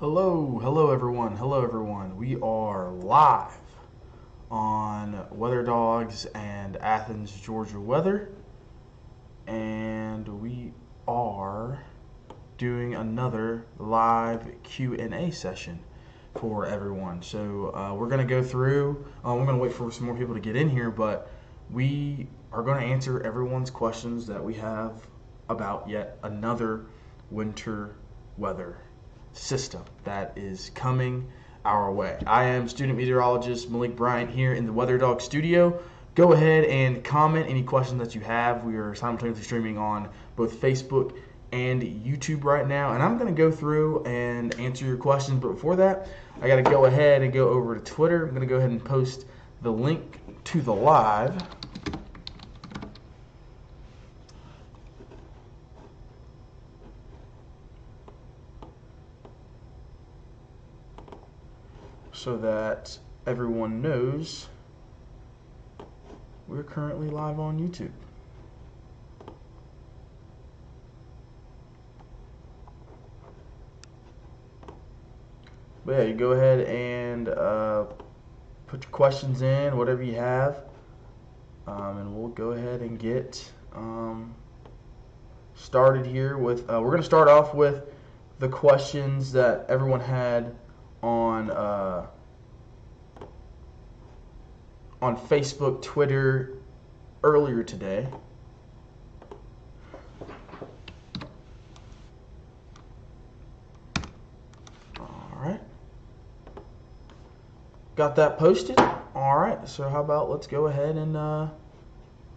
Hello everyone. We are live on WeatherDawgs and Athens, Georgia weather, and we are doing another live Q&A session for everyone. So we're going to go through. We're going to wait for some more people to get in here, but we are going to answer everyone's questions that we have about yet another winter weather system that is coming our way. I am student meteorologist Malik Bryant here in the WeatherDawgs studio. Go ahead and comment any questions that you have. We are simultaneously streaming on both Facebook and YouTube right now, and I'm going to go through and answer your questions. But before that, I got to go ahead and go over to Twitter. I'm going to go ahead and post the link to the live. So that everyone knows we're currently live on YouTube. But yeah, you go ahead and put your questions in, whatever you have, and we'll go ahead and get started here with, we're going to start off with the questions that everyone had on Facebook, Twitter earlier today. All right. Got that posted? All right. So how about let's go ahead and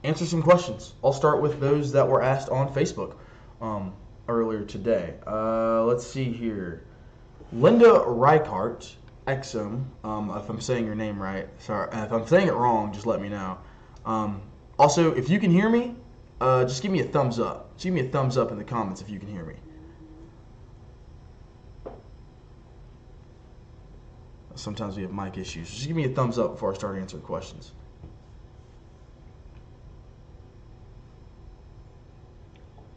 answer some questions. I'll start with those that were asked on Facebook earlier today. Let's see here. Linda Reichart, Exum, if I'm saying your name right, sorry, if I'm saying it wrong, just let me know. Also, if you can hear me, just give me a thumbs up. Just give me a thumbs up in the comments if you can hear me. Sometimes we have mic issues. Just give me a thumbs up before I start answering questions.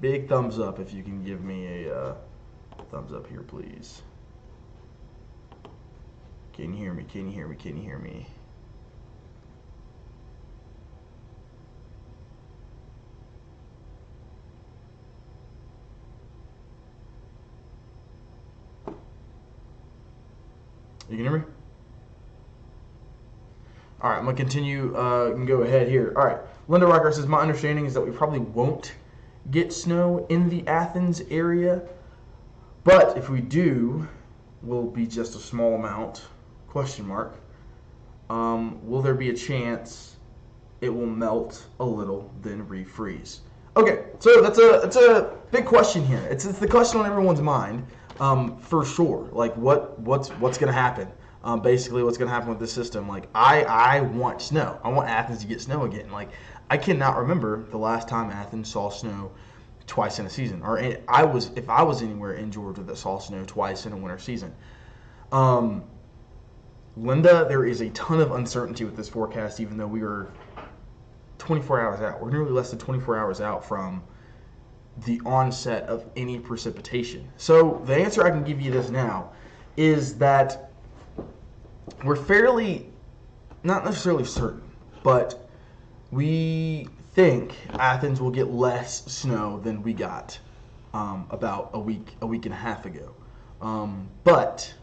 Big thumbs up if you can give me a thumbs up here, please. Can you hear me? Can you hear me? Can you hear me? You can hear me? All right, I'm going to continue and go ahead here. All right, Linda Reichert says, my understanding is that we probably won't get snow in the Athens area, but if we do, will be just a small amount. Question mark. Will there be a chance it will melt a little, then refreeze? Okay, so that's a big question here. It's the question on everyone's mind, for sure. Like what's gonna happen? Basically, what's gonna happen with this system? Like I want snow. I want Athens to get snow again. Like I cannot remember the last time Athens saw snow twice in a season, or if I was anywhere in Georgia that saw snow twice in a winter season. Linda, there is a ton of uncertainty with this forecast, even though we are 24 hours out. We're nearly less than 24 hours out from the onset of any precipitation. So the answer I can give you this now is that we're fairly, not necessarily certain, but we think Athens will get less snow than we got about a week and a half ago. But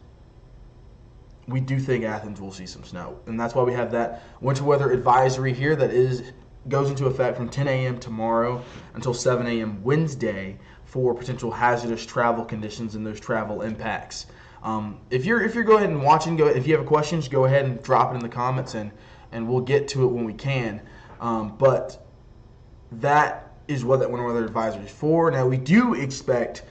we do think Athens will see some snow, and that's why we have that winter weather advisory here that goes into effect from 10 a.m. tomorrow until 7 a.m. Wednesday for potential hazardous travel conditions and those travel impacts. If you're going ahead and watching, if you have questions, go ahead and drop it in the comments, and we'll get to it when we can. But that is what that winter weather advisory is for. Now we do expect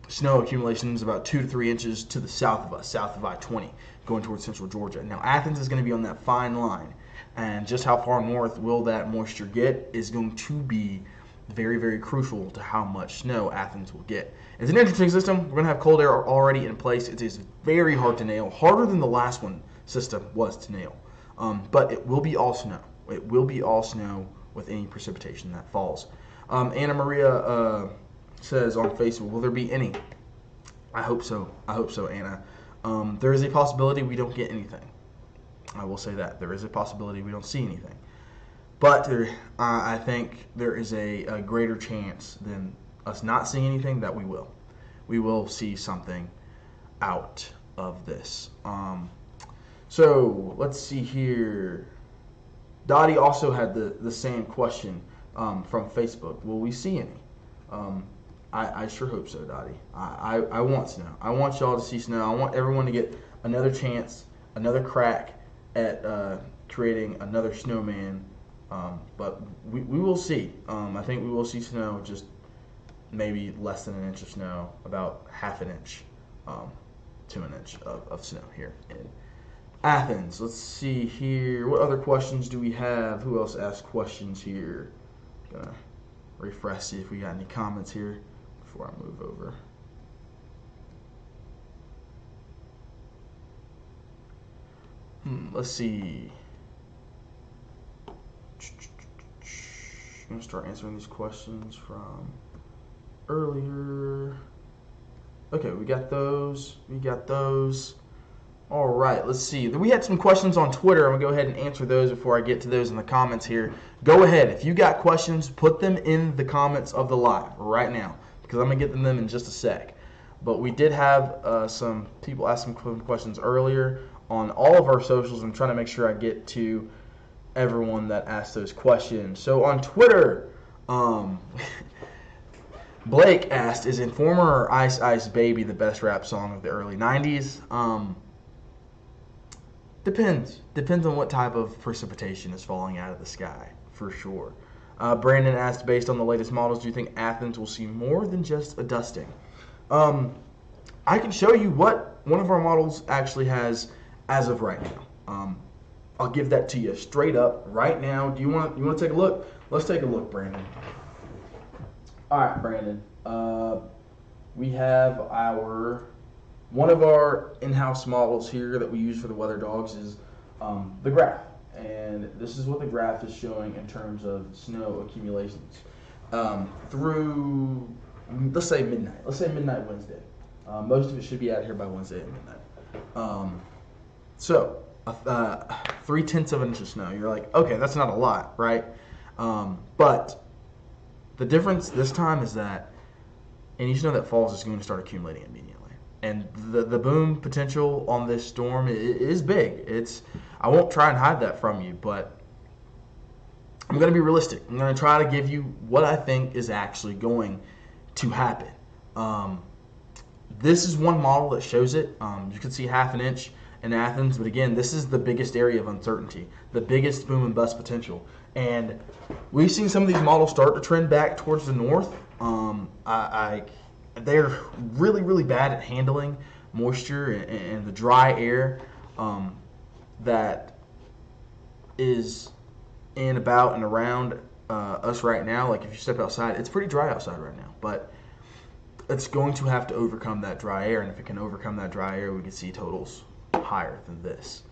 snow accumulations about 2 to 3 inches to the south of us, south of I-20, going towards central Georgia. Now Athens is going to be on that fine line, and just how far north will that moisture get is going to be very, very crucial to how much snow Athens will get. It's an interesting system. We're going to have cold air already in place. It is very hard to nail, harder than the last one system was to nail, but it will be all snow. It will be all snow with any precipitation that falls. Anna Maria says on Facebook, will there be any? I hope so. I hope so, Anna. There is a possibility we don't get anything. I will say that. There is a possibility we don't see anything. But I think there is a greater chance than us not seeing anything that we will. We will see something out of this. So let's see here. Dottie also had the same question from Facebook. Will we see any? I sure hope so, Dottie. I want snow. I want y'all to see snow. I want everyone to get another chance, another crack at creating another snowman. But we will see. I think we will see snow, just maybe less than an inch of snow, about half an inch to an inch of snow here in Athens. Let's see here. What other questions do we have? Who else asked questions here? Gonna refresh, see if we got any comments here before I move over. Let's see. I'm going to start answering these questions from earlier. Okay, we got those. All right, let's see. We had some questions on Twitter. I'm going to go ahead and answer those before I get to those in the comments here. Go ahead. If you got questions, put them in the comments of the live right now, because I'm going to get to them in just a sec. But we did have some people ask some questions earlier on all of our socials. I'm trying to make sure I get to everyone that asked those questions. So on Twitter, Blake asked, is Informer or Ice Ice Baby the best rap song of the early 90s? Depends on what type of precipitation is falling out of the sky, for sure. Brandon asked, based on the latest models, do you think Athens will see more than just a dusting? I can show you what one of our models actually has as of right now. I'll give that to you straight up right now. Do you want to take a look? Let's take a look, Brandon. All right, Brandon. We have one of our in-house models here that we use for the WeatherDawgs is the graph, and this is what the graph is showing in terms of snow accumulations through, let's say midnight. Let's say midnight Wednesday. Most of it should be out here by Wednesday at midnight. So 3/10 of an inch of snow. You're like, okay, that's not a lot, right? But the difference this time is that any snow that falls is going to start accumulating immediately. And the boom potential on this storm is big. I won't try and hide that from you, but I'm going to be realistic. I'm going to try to give you what I think is actually going to happen. This is one model that shows it. You can see half an inch in Athens, but again, this is the biggest area of uncertainty, the biggest boom and bust potential. And we've seen some of these models start to trend back towards the north. They're really, really bad at handling moisture and the dry air that is in, about, and around us right now. Like if you step outside, it's pretty dry outside right now, but it's going to have to overcome that dry air, and if it can overcome that dry air, we can see totals higher than this.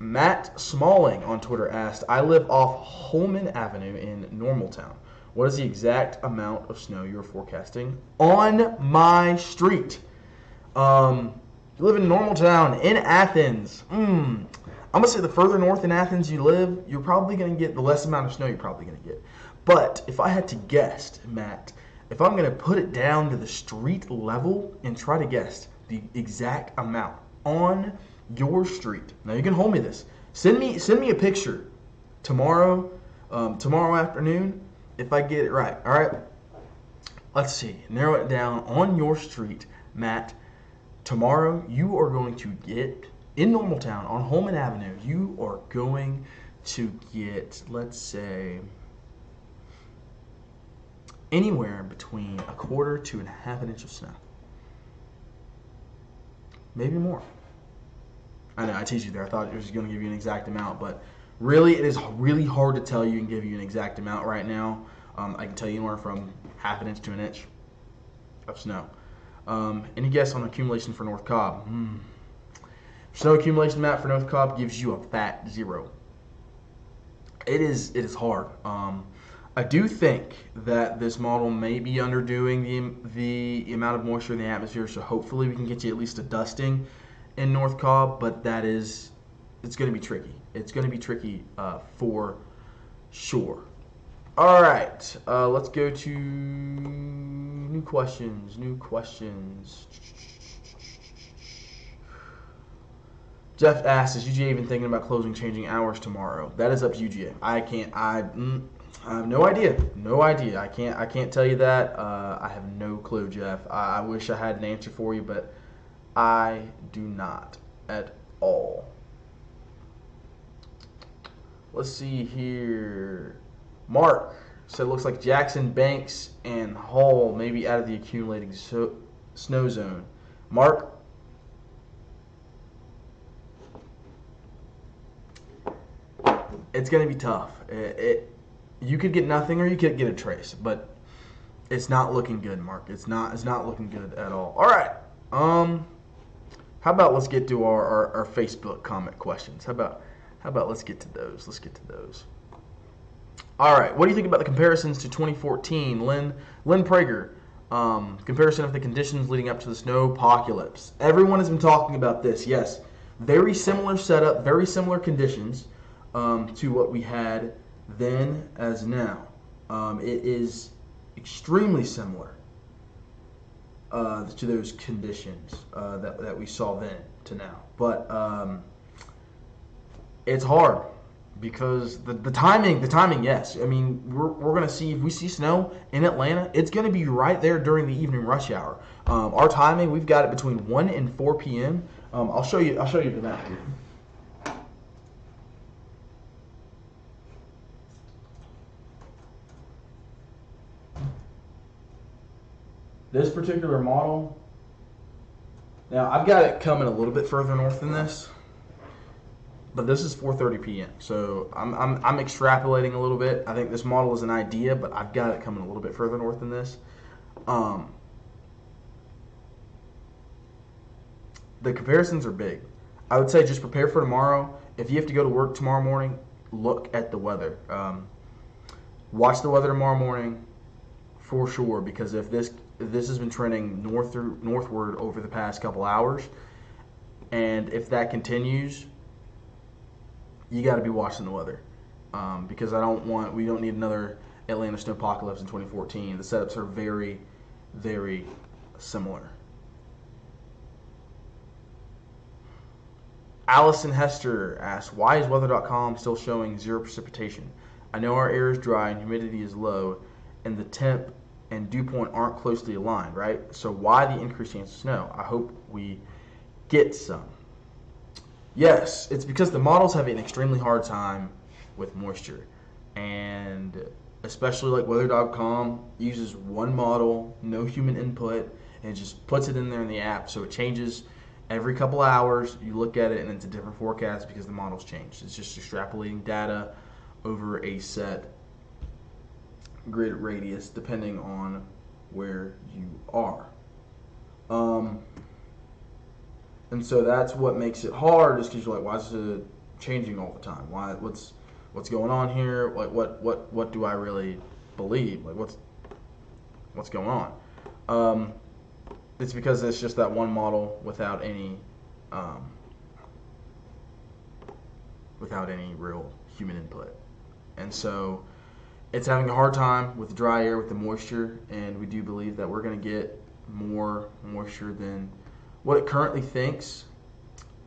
Matt Smalling on Twitter asked, I live off Holman Avenue in Normaltown. What is the exact amount of snow you're forecasting on my street? You live in Normaltown in Athens. I'm going to say the further north in Athens you live, you're probably going to get the less amount of snow you're probably going to get. But if I had to guess, Matt, if I'm going to put it down to the street level and try to guess the exact amount on your street. Now you can hold me this. Send me a picture tomorrow afternoon if I get it right. All right. Let's see. Narrow it down on your street, Matt. Tomorrow you are going to get in Normaltown on Holman Avenue. You are going to get, let's say, anywhere between 1/4 to 1/2 inch of snow. Maybe more. I know, I teased you there. I thought it was going to give you an exact amount, but really, it is really hard to tell you and give you an exact amount right now. I can tell you anywhere from 1/2 inch to 1 inch of snow. Any guess on accumulation for North Cobb? Snow accumulation map for North Cobb gives you a fat 0. It is hard. I do think that this model may be underdoing the amount of moisture in the atmosphere, so hopefully we can get you at least a dusting in North Cobb, but it's going to be tricky. It's going to be tricky for sure. All right, let's go to new questions. Jeff asks, is UGA even thinking about changing hours tomorrow? That is up to UGA. I have no idea. I can't tell you that. I have no clue, Jeff. I wish I had an answer for you, but I do not at all. Let's see here. Mark said, looks like Jackson, Banks, and Hall may be out of the accumulating snow zone. Mark, it's going to be tough. You could get nothing or you could get a trace, but it's not looking good, Mark. It's not looking good at all. All right. How about let's get to our Facebook comment questions? How about let's get to those? All right. What do you think about the comparisons to 2014? Lynn Prager. Comparison of the conditions leading up to the snowpocalypse. Everyone has been talking about this. Yes. Very similar setup, very similar conditions to what we had then as now. It is extremely similar to those conditions that we saw then to now. But it's hard because the timing, yes. I mean, we're going to see, if we see snow in Atlanta, it's going to be right there during the evening rush hour. Our timing, we've got it between 1 and 4 p.m. I'll show you the map here. This particular model, now I've got it coming a little bit further north than this, but this is 4:30 p.m. So I'm extrapolating a little bit. I think this model is an idea, but I've got it coming a little bit further north than this. The comparisons are big. I would say just prepare for tomorrow. If you have to go to work tomorrow morning, look at the weather. Watch the weather tomorrow morning for sure, because if this has been trending northward over the past couple hours, and if that continues, you got to be watching the weather, because we don't need another Atlanta snowpocalypse in 2014. The setups are very, very similar. Allison Hester asks, why is weather.com still showing 0 precipitation? I know our air is dry and humidity is low, and the temp and dew point aren't closely aligned, right? So why the increased chance of snow? I hope we get some. Yes, it's because the models have an extremely hard time with moisture, and especially like weather.com uses one model, no human input, and it just puts it in there in the app, so it changes every couple hours. You look at it and it's a different forecast because the model's changed. It's just extrapolating data over a set grid radius depending on where you are. And so that's what makes it hard, is because you're like, why is it changing all the time? What's going on here? Like what do I really believe? Like what's going on? It's because it's just that one model without any real human input. And so it's having a hard time with the dry air, with the moisture, and we do believe that we're going to get more moisture than what it currently thinks.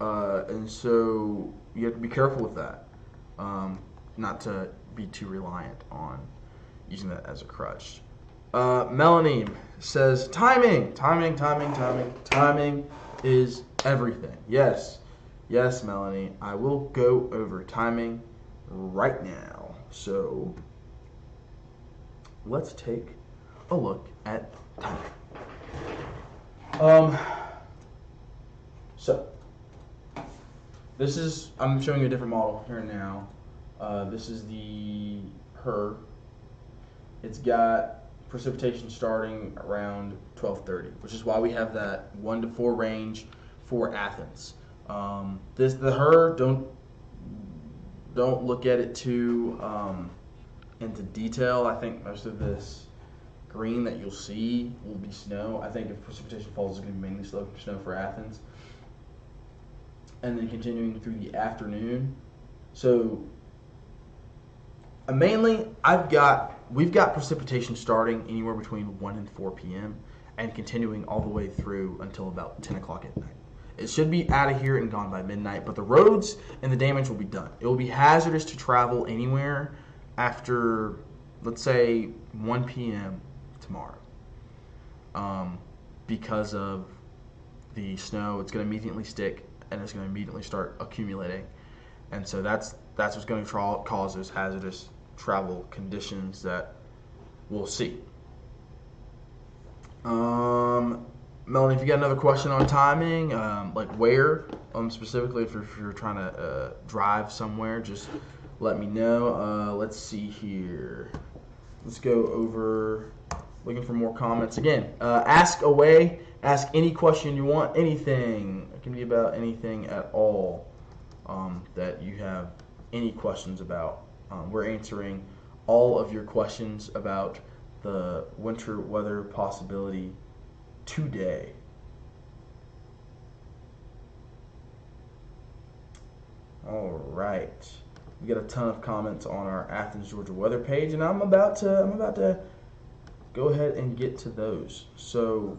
And so you have to be careful with that, not to be too reliant on using that as a crutch. Melanie says, timing is everything. Yes, Melanie, I will go over timing right now. So let's take a look at timing. So this is, I'm showing you a different model here now. This is the HER. It's got precipitation starting around 12:30, which is why we have that 1 to 4 range for Athens. The HER, don't look at it too into detail, I think most of this green that you'll see will be snow. I think if precipitation falls, it's going to be mainly snow for Athens. And then continuing through the afternoon. So mainly, we've got precipitation starting anywhere between 1 and 4 p.m. and continuing all the way through until about 10 o'clock at night. It should be out of here and gone by midnight, but the roads and the damage will be done. It will be hazardous to travel anywhere after, let's say, 1 p.m. tomorrow. Because of the snow, it's going to immediately stick and it's going to immediately start accumulating. And so that's what's going to cause those hazardous travel conditions that we'll see. Melanie, if you got another question on timing, like where, specifically if you're trying to drive somewhere, just let me know. Let's see here. Let's go over, looking for more comments. Again, ask away. Ask any question you want, anything. It can be about anything at all that you have any questions about. We're answering all of your questions about the winter weather possibility today. All right, we got a ton of comments on our Athens, Georgia weather page, and I'm about to go ahead and get to those. So,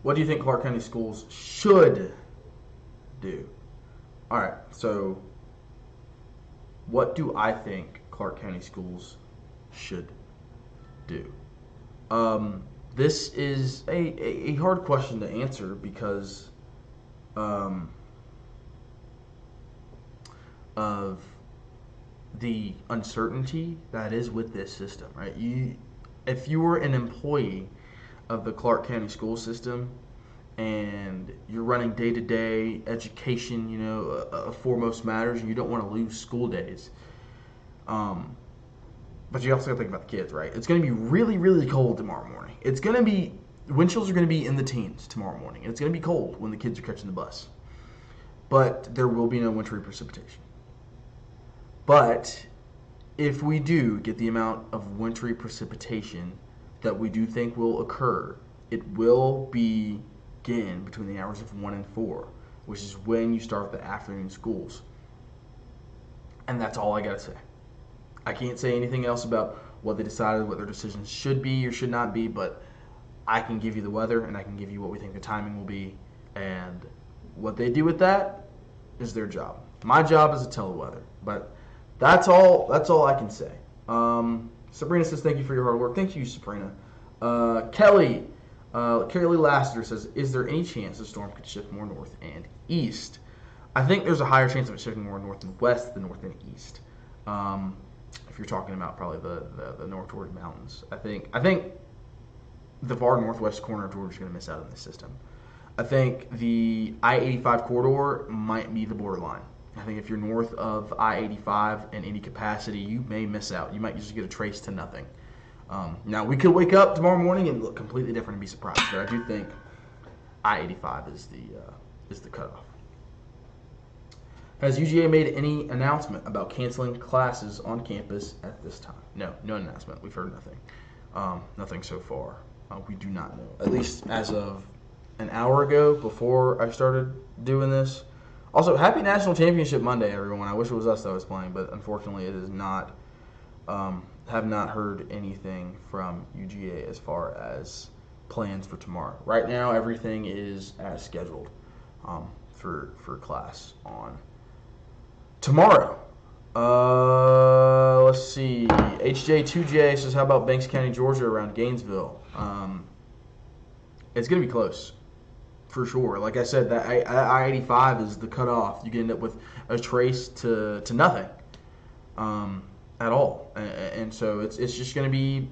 what do you think Clark County schools should do? All right, so what do I think Clark County schools should do? This is a hard question to answer because of the uncertainty that is with this system, right? If you were an employee of the Clark County school system and you're running day-to-day education, foremost matters, and you don't want to lose school days. But you also got to think about the kids, right? It's going to be really, really cold tomorrow morning. Wind chills are going to be in the teens tomorrow morning, and it's going to be cold when the kids are catching the bus. But there will be no wintry precipitation. But if we do get the amount of wintry precipitation that we do think will occur, it will begin between the hours of 1 and 4, which is when you start the afternoon schools. And that's all I got to say. I can't say anything else about what they decided, what their decisions should be or should not be, but I can give you the weather and I can give you what we think the timing will be, and what they do with that is their job. My job is to tell the weather, but that's all I can say. Sabrina says, thank you for your hard work. Thank you, Sabrina. Kelly Lassiter says, is there any chance the storm could shift more north and east? I think there's a higher chance of it shifting more north and west than north and east. If you're talking about probably the north toward the mountains. I think the far northwest corner of Georgia is going to miss out on this system. I think the I-85 corridor might be the borderline. I think if you're north of I-85 in any capacity, you may miss out. You might just get a trace to nothing. Now, we could wake up tomorrow morning and look completely different and be surprised. But I do think I-85 is the cutoff. Has UGA made any announcement about canceling classes on campus at this time? No announcement. We've heard nothing. Nothing so far. We do not know. At least as of an hour ago, before I started doing this. Also, happy National Championship Monday, everyone. I wish it was us that was playing, but unfortunately it is not. Have not heard anything from UGA as far as plans for tomorrow. Right now, everything is as scheduled for class on tomorrow. Let's see. HJ2J says, how about Banks County, Georgia around Gainesville? It's going to be close, for sure. Like I said, that I-85 is the cutoff. You can end up with a trace to nothing at all. And so it's just going to be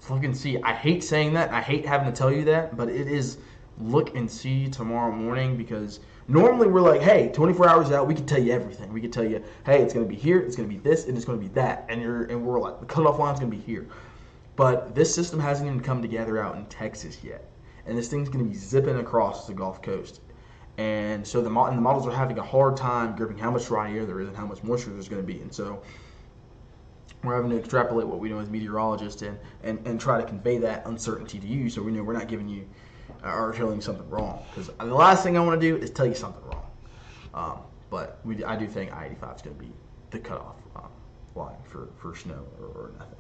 look and see. I hate saying that. I hate having to tell you that, but it is look and see tomorrow morning, because normally we're like, hey, 24 hours out, we can tell you everything. We can tell you, hey, it's going to be here, it's going to be this, and it's going to be that. And we're like, the cutoff line's going to be here. But this system hasn't even come together out in Texas yet. And this thing's going to be zipping across the Gulf Coast. And so the models are having a hard time gripping how much dry air there is and how much moisture there's going to be. And so we're having to extrapolate what we know as meteorologists and try to convey that uncertainty to you, so we know we're not giving you or telling you something wrong. Because the last thing I want to do is tell you something wrong. But I do think I-85 is going to be the cutoff line for snow or nothing.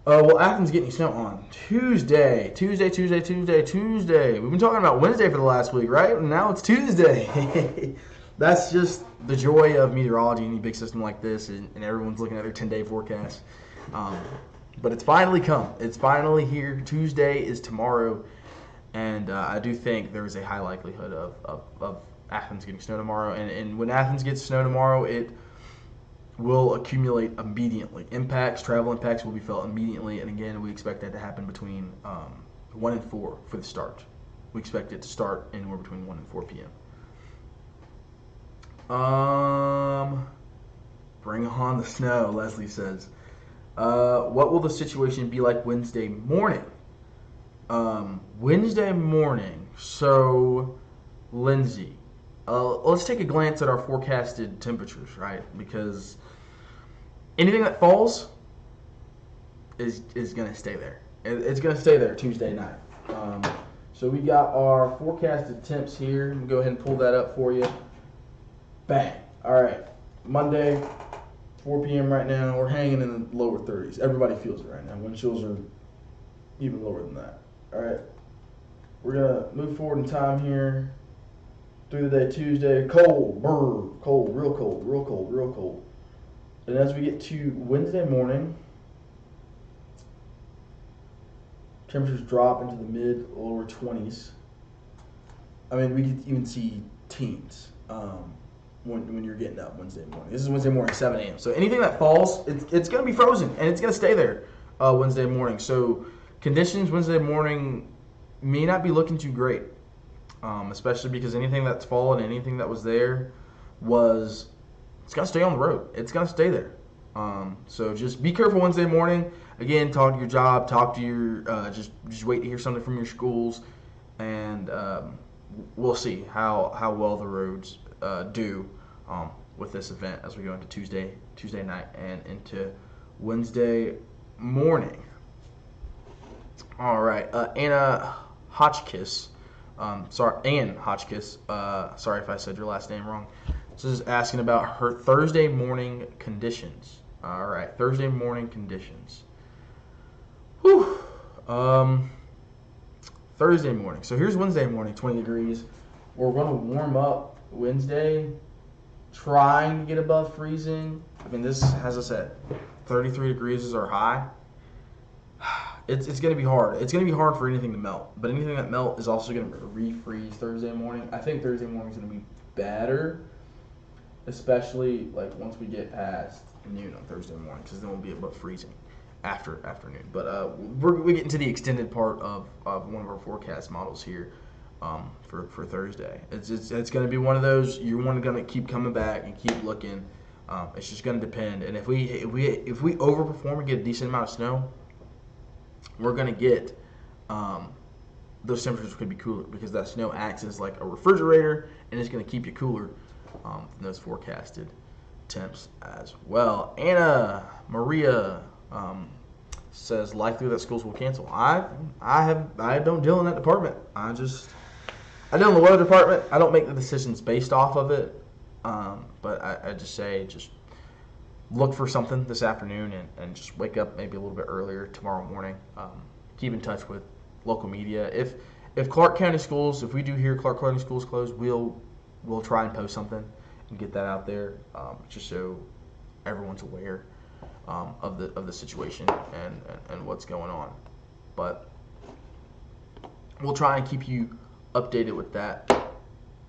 Well, Athens getting snow on Tuesday. We've been talking about Wednesday for the last week, right? And now it's Tuesday. That's just the joy of meteorology in a big system like this, and everyone's looking at their 10-day forecast. But it's finally come. It's finally here. Tuesday is tomorrow, and I do think there is a high likelihood of Athens getting snow tomorrow. And when Athens gets snow tomorrow, it will accumulate immediately. Travel impacts will be felt immediately, and again, we expect that to happen between 1 and 4 for the start. We expect it to start anywhere between 1 and 4 p.m. Bring on the snow, Leslie says. What will the situation be like Wednesday morning? Wednesday morning, so Lindsay, let's take a glance at our forecasted temperatures, right? Because anything that falls is going to stay there. It's going to stay there Tuesday night. So we got our forecasted temps here. I'm going to go ahead and pull that up for you. Bang. All right. Monday, 4 p.m. right now. We're hanging in the lower 30s. Everybody feels it right now. Wind chills are even lower than that. All right. We're going to move forward in time here. Through the day, Tuesday, cold, real cold. And as we get to Wednesday morning, temperatures drop into the mid-lower 20s. I mean, we could even see teens when you're getting up Wednesday morning. This is Wednesday morning, 7 a.m. So anything that falls, it's going to be frozen, and it's going to stay there Wednesday morning. So conditions Wednesday morning may not be looking too great. Especially because anything that's fallen, anything that was there, it's going to stay on the road. It's going to stay there. So just be careful Wednesday morning. Again, talk to your job, talk to your, just wait to hear something from your schools, and we'll see how well the roads do with this event as we go into Tuesday night and into Wednesday morning. All right, Anna Hotchkiss. Ann Hotchkiss. Sorry if I said your last name wrong. This is asking about her Thursday morning conditions. All right, Thursday morning conditions. Whew. Thursday morning. So here's Wednesday morning, 20 degrees. We're going to warm up Wednesday, trying to get above freezing. I mean, this, as I said, 33 degrees is our high. It's going to be hard. It's going to be hard for anything to melt. But anything that melt is also going to refreeze Thursday morning. I think Thursday morning is going to be better, especially like once we get past noon on Thursday morning, because then we'll be above freezing after afternoon. But we get into the extended part of one of our forecast models here for Thursday. It's going to be one of those you're going to keep coming back and keep looking. It's just going to depend. And if we overperform and get a decent amount of snow, we're going to get those temperatures could be cooler, because that snow acts as like a refrigerator, and it's going to keep you cooler than those forecasted temps as well. Anna Maria says likely that schools will cancel. I don't deal in that department. I deal in the weather department. I don't make the decisions based off of it. But I just say look for something this afternoon and just wake up maybe a little bit earlier tomorrow morning. Keep in touch with local media. If Clark County schools, if we do hear Clark County schools closed, we'll try and post something and get that out there, just so everyone's aware of the situation and what's going on. But we'll try and keep you updated with that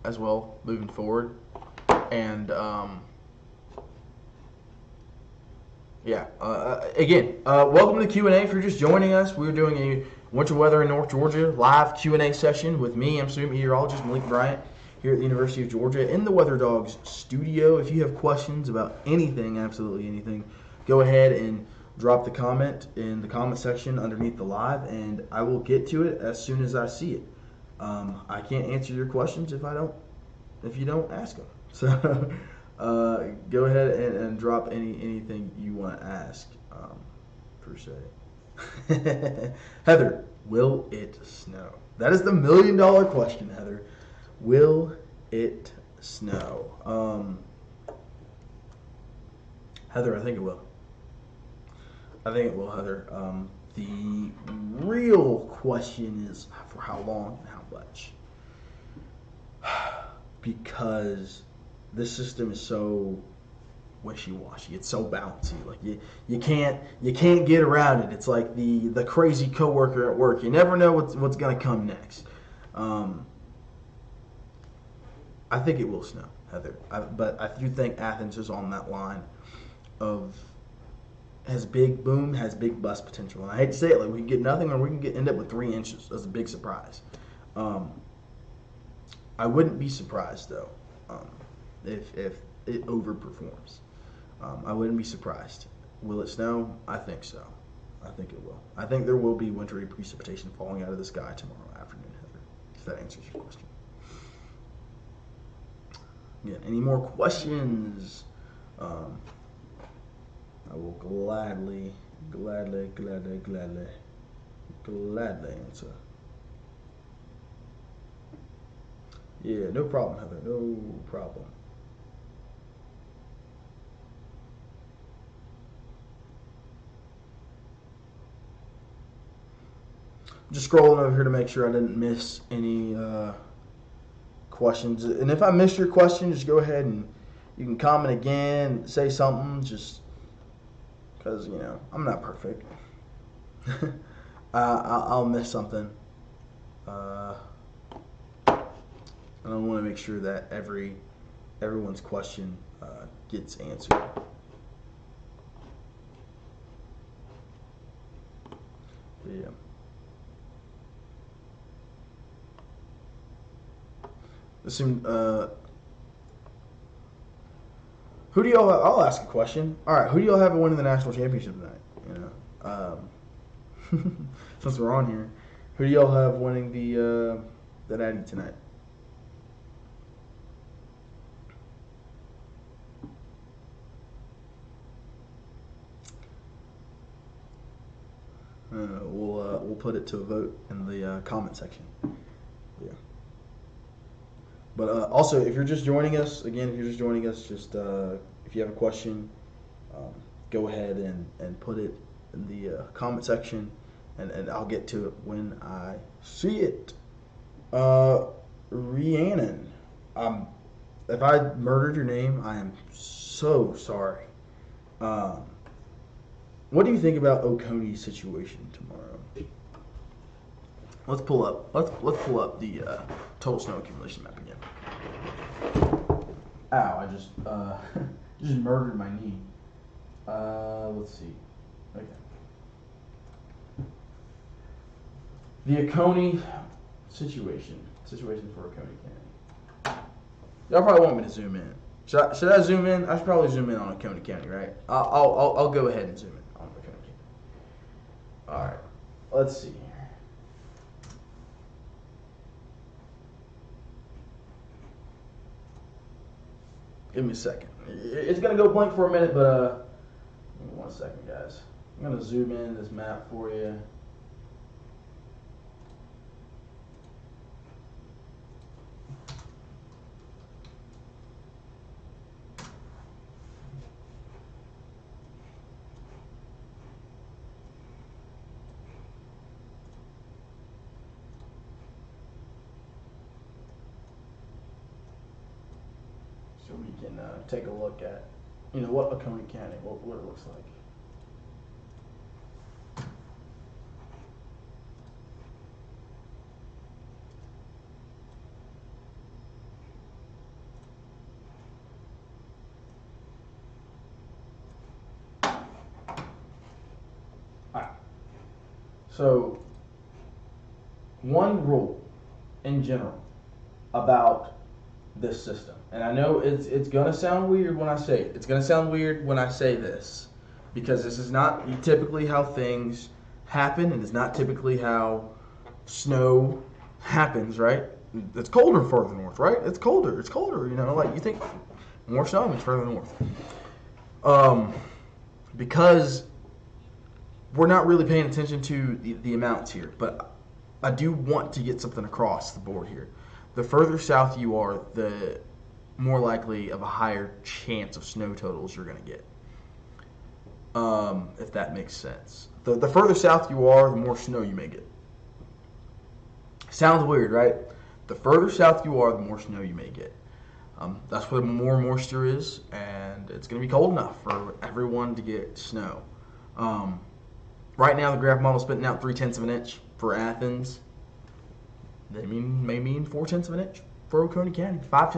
as well moving forward. And again, welcome to the Q&A. If you're just joining us, we're doing a winter weather in North Georgia live Q&A session with me. I'm student meteorologist Malik Bryant here at the University of Georgia in the WeatherDawgs studio. If you have questions about anything, absolutely anything, go ahead and drop the comment in the comment section underneath the live, and I will get to it as soon as I see it. I can't answer your questions if you don't ask them. So go ahead and drop anything you want to ask, per se. Heather, will it snow? That is the $1 million question, Heather. Will it snow? Heather, I think it will. I think it will, Heather. The real question is for how long and how much. Because this system is so wishy-washy. It's so bouncy. Like you can't get around it. It's like the crazy coworker at work. You never know what's gonna come next. I think it will snow, Heather. But I do think Athens is on that line of has big bust potential. And I hate to say it, like we can get nothing or we can end up with 3 inches. That's a big surprise. I wouldn't be surprised though if it overperforms. I wouldn't be surprised. Will it snow? I think so. I think it will. I think there will be wintry precipitation falling out of the sky tomorrow afternoon, Heather, if that answers your question. Yeah, any more questions? I will gladly answer. Yeah, no problem, Heather. No problem. Just scrolling over here to make sure I didn't miss any questions. And if I missed your question, just go ahead and you can comment again, say something, just because, I'm not perfect. I'll miss something. I want to make sure that everyone's question gets answered. Yeah. Assume, who do y'all? I'll ask a question. All right, who do y'all have winning the national championship tonight? Since we're on here, who do y'all have winning the Natty tonight? We'll put it to a vote in the comment section. Yeah. But also, if you're just joining us, just if you have a question, go ahead and put it in the comment section, and I'll get to it when I see it. Rhiannon, if I murdered your name, I am so sorry. What do you think about Oconee's situation tomorrow? Let's pull up the total snow accumulation map again. Ow! I just just murdered my knee. Let's see. Okay. The Oconee situation for Oconee County. Y'all probably want me to zoom in. Should I zoom in? I should probably zoom in on Oconee County, right? I'll go ahead and zoom in on Oconee County. All right. Let's see. Give me a second. It's gonna go blank for a minute, but give me 1 second, guys. I'm gonna zoom in this map for you. So we can take a look at, what Oconee County, what it looks like. Alright. So, one rule in general about this system, and I know it's gonna sound weird when I say it. It's gonna sound weird when I say this, because this is not typically how things happen, and it's not typically how snow happens, right? It's colder further north, right? It's colder. It's colder. Like you think more snow means further north. Because we're not really paying attention to the amounts here, but I do want to get something across the board here. The further south you are, the more likely of a higher chance of snow totals you're going to get. If that makes sense. The further south you are, the more snow you may get. Sounds weird, right? The further south you are, the more snow you may get. That's where more moisture is, and it's going to be cold enough for everyone to get snow. Right now, the graph model is spitting out 0.3 of an inch for Athens. They may mean 0.4 of an inch for Oconee County. Half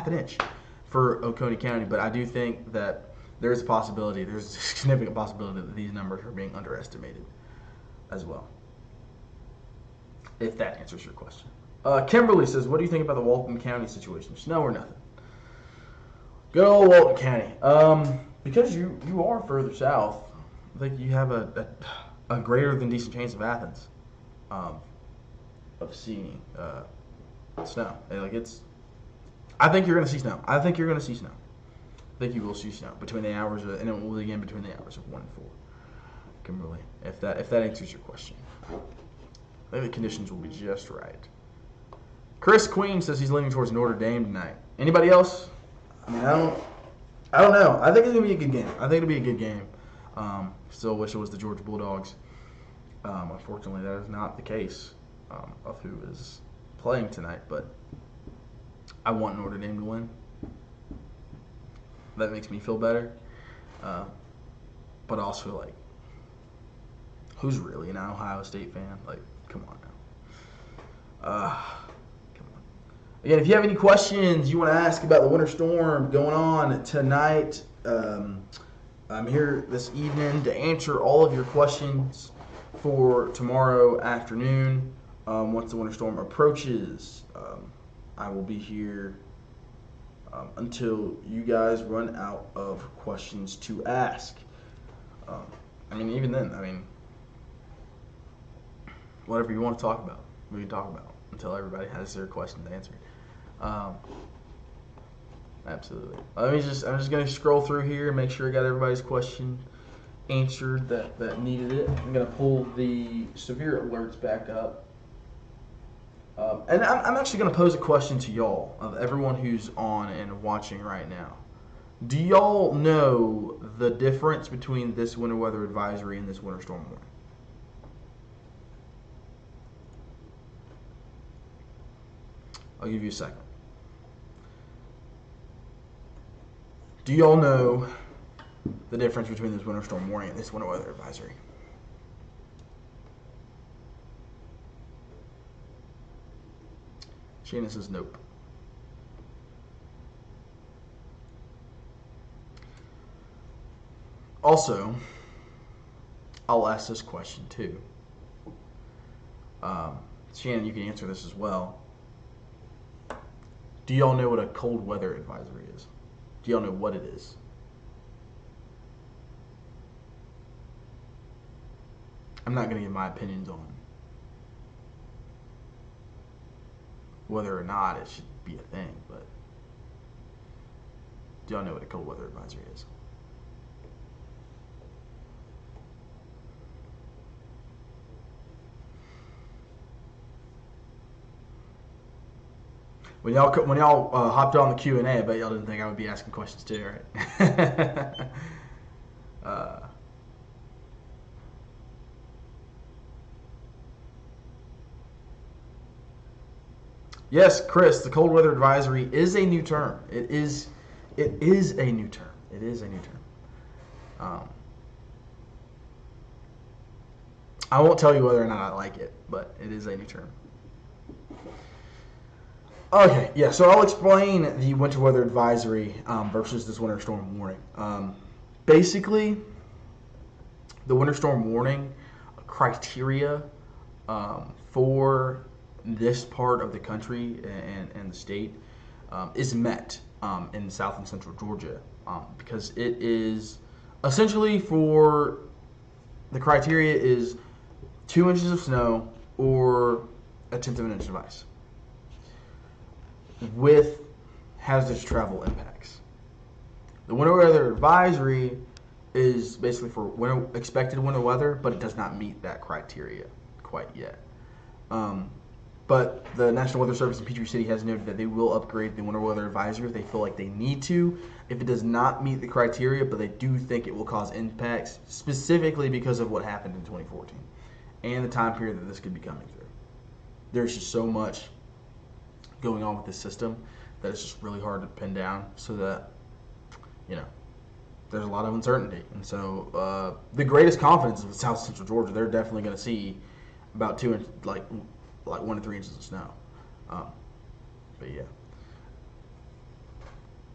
an inch for Oconee County. But I do think that there's a significant possibility that these numbers are being underestimated as well. If that answers your question. Kimberly says, what do you think about the Walton County situation? Snow or nothing? Good old Walton County. Because you are further south, I think you have a greater than decent chance of Athens of seeing snow. I think you're going to see snow. I think you will see snow between the hours and it will begin between the hours of 1 and 4. Kimberly, if that answers your question. I think the conditions will be just right. Chris Queen says he's leaning towards Notre Dame tonight. Anybody else? I don't know. I think it's gonna be a good game. Still wish it was the Georgia Bulldogs. Unfortunately, that is not the case of who is playing tonight. But I want Notre Dame to win. That makes me feel better. But also, like, who's really an Ohio State fan? Like, come on now. Come on. Again, if you have any questions you want to ask about the winter storm going on tonight, I'm here this evening to answer all of your questions for tomorrow afternoon. Once the winter storm approaches, I will be here until you guys run out of questions to ask. Even then, whatever you want to talk about, we can talk about until everybody has their questions answered. Absolutely. I'm just going to scroll through here and make sure I got everybody's question answered that needed it. I'm going to pull the severe alerts back up. And I'm actually going to pose a question to y'all, of everyone who's on and watching right now. Do y'all know the difference between this winter weather advisory and this winter storm warning? I'll give you a second. Do y'all know the difference between this winter storm warning and this winter weather advisory? Shannon says nope. Also, I'll ask this question too. Shannon, you can answer this as well. Do y'all know what a cold weather advisory is? Do y'all know what it is? I'm not going to give my opinions on whether or not it should be a thing, but do y'all know what a cold weather advisory is? When y'all hopped on the Q&A, I bet y'all didn't think I would be asking questions too, right? Yes, Chris, the cold weather advisory is a new term. It is a new term. It is a new term. I won't tell you whether or not I like it, but it is a new term. Okay, yeah, so I'll explain the winter weather advisory versus this winter storm warning. Basically, the winter storm warning criteria for this part of the country and the state is met in South and Central Georgia because it is essentially the criteria is 2 inches of snow or 1/10 of an inch of ice with hazardous travel impacts. The winter weather advisory is basically for expected winter weather, but it does not meet that criteria quite yet. But the National Weather Service in Peachtree City has noted that they will upgrade the winter weather advisory if they feel like they need to, if it does not meet the criteria, but they do think it will cause impacts, specifically because of what happened in 2014 and the time period that this could be coming through. There's just so much going on with this system that it's just really hard to pin down, so that, there's a lot of uncertainty. And so the greatest confidence of South Central Georgia, they're definitely going to see about 2 inches, like 1 to 3 inches of snow. But yeah.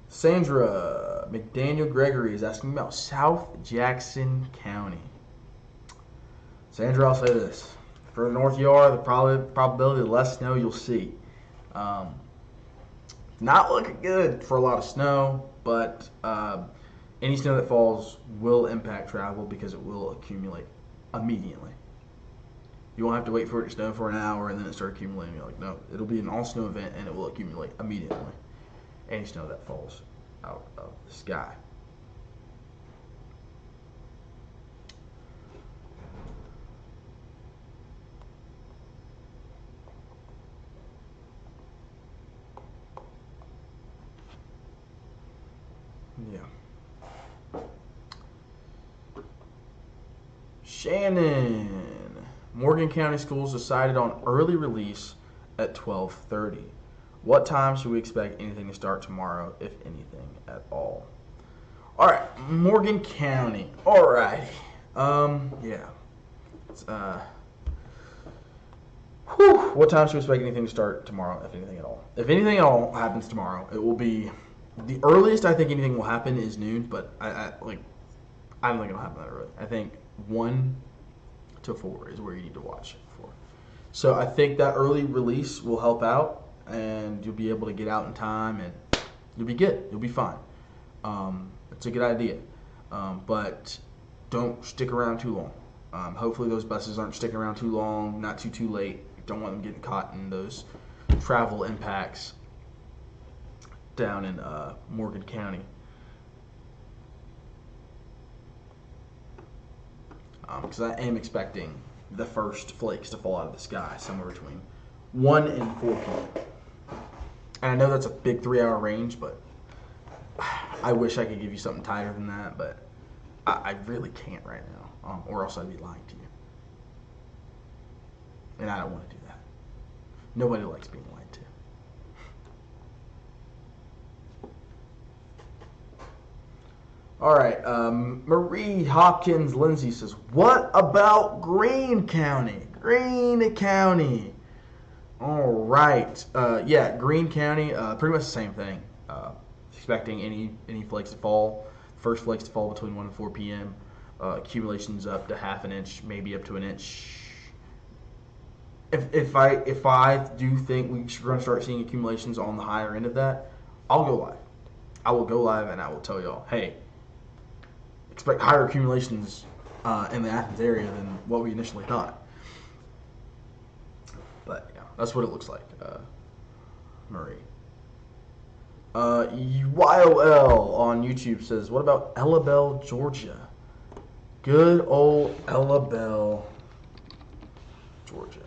Sandra McDaniel Gregory is asking about South Jackson County. Sandra, I'll say this. The further north you are, the probability, the less snow you'll see. Not looking good for a lot of snow, but any snow that falls will impact travel because it will accumulate immediately. You won't have to wait for it to snow for an hour and then it start accumulating. You're like, no, it'll be an all-snow event and it will accumulate immediately. Any snow that falls out of the sky. Yeah. Shannon. Morgan County Schools decided on early release at 12:30. What time should we expect anything to start tomorrow, if anything at all? All right, Morgan County. All right. Yeah. It's, what time should we expect anything to start tomorrow, if anything at all? If anything at all happens tomorrow, it will be the earliest I think anything will happen is noon, but I don't think it'll happen that early. I think 1 to 4 is where you need to watch for. So I think that early release will help out, and you'll be able to get out in time, and you'll be good. You'll be fine. It's a good idea, but don't stick around too long. Hopefully those buses aren't sticking around too long, not too late. You don't want them getting caught in those travel impacts down in Morgan County. Because I am expecting the first flakes to fall out of the sky somewhere between 1 and 4 p.m. And I know that's a big 3-hour range, but I wish I could give you something tighter than that, but I really can't right now, or else I'd be lying to you. And I don't want to do that. Nobody likes being lied to. All right, Marie Hopkins Lindsay says, what about Greene County? Greene County. All right. Yeah, Greene County, pretty much the same thing. Expecting any flakes to fall. First flakes to fall between 1 and 4 p.m. Accumulations up to half an inch, maybe up to an inch. If I do think we're going to start seeing accumulations on the higher end of that, I'll go live. I will go live and I will tell y'all, hey, expect higher accumulations in the Athens area than what we initially thought. But yeah, that's what it looks like, Murray. YOL on YouTube says, what about Ellabelle, Georgia? Good old Ellabelle, Georgia.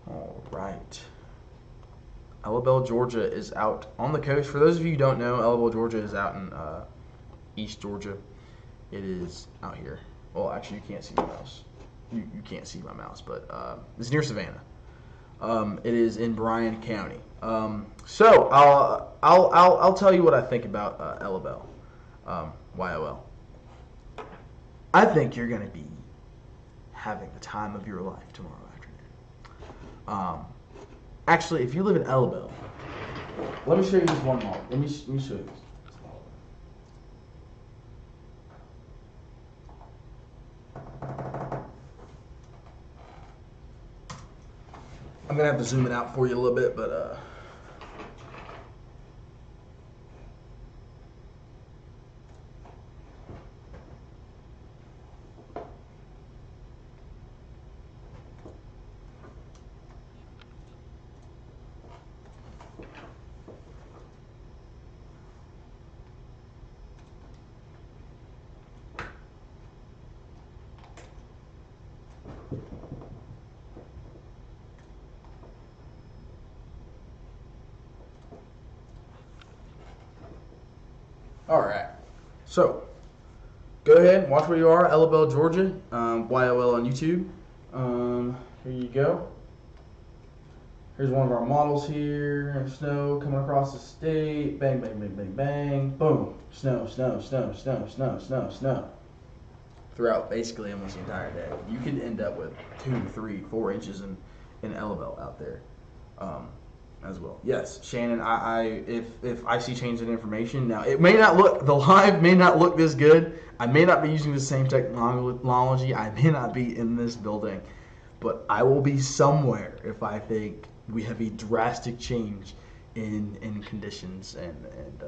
All right. Ellabelle, Georgia is out on the coast. For those of you who don't know, Ellabelle, Georgia is out in East Georgia. It is out here. Well, actually, you can't see my mouse. You can't see my mouse, but it's near Savannah. It is in Bryan County. So I'll tell you what I think about Ellabelle, YOL. I think you're going to be having the time of your life tomorrow afternoon. Actually, if you live in Ellabelle, let me show you this one model. Let me show you this model. I'm going to have to zoom it out for you a little bit, but All right. So, go ahead and watch where you are. Elabelle, Georgia. YOL on YouTube. Here you go. Here's one of our models here. Snow coming across the state. Bang, bang, bang, bang, bang. Boom. Snow, snow, snow, snow, snow, snow, snow. Throughout basically almost the entire day. You could end up with 2, 3, 4 inches in Elabelle out there. As well. Yes, Shannon, if I see change in information, now it may not look, the live may not look this good. I may not be using the same technology. I may not be in this building, but I will be somewhere if I think we have a drastic change in conditions, and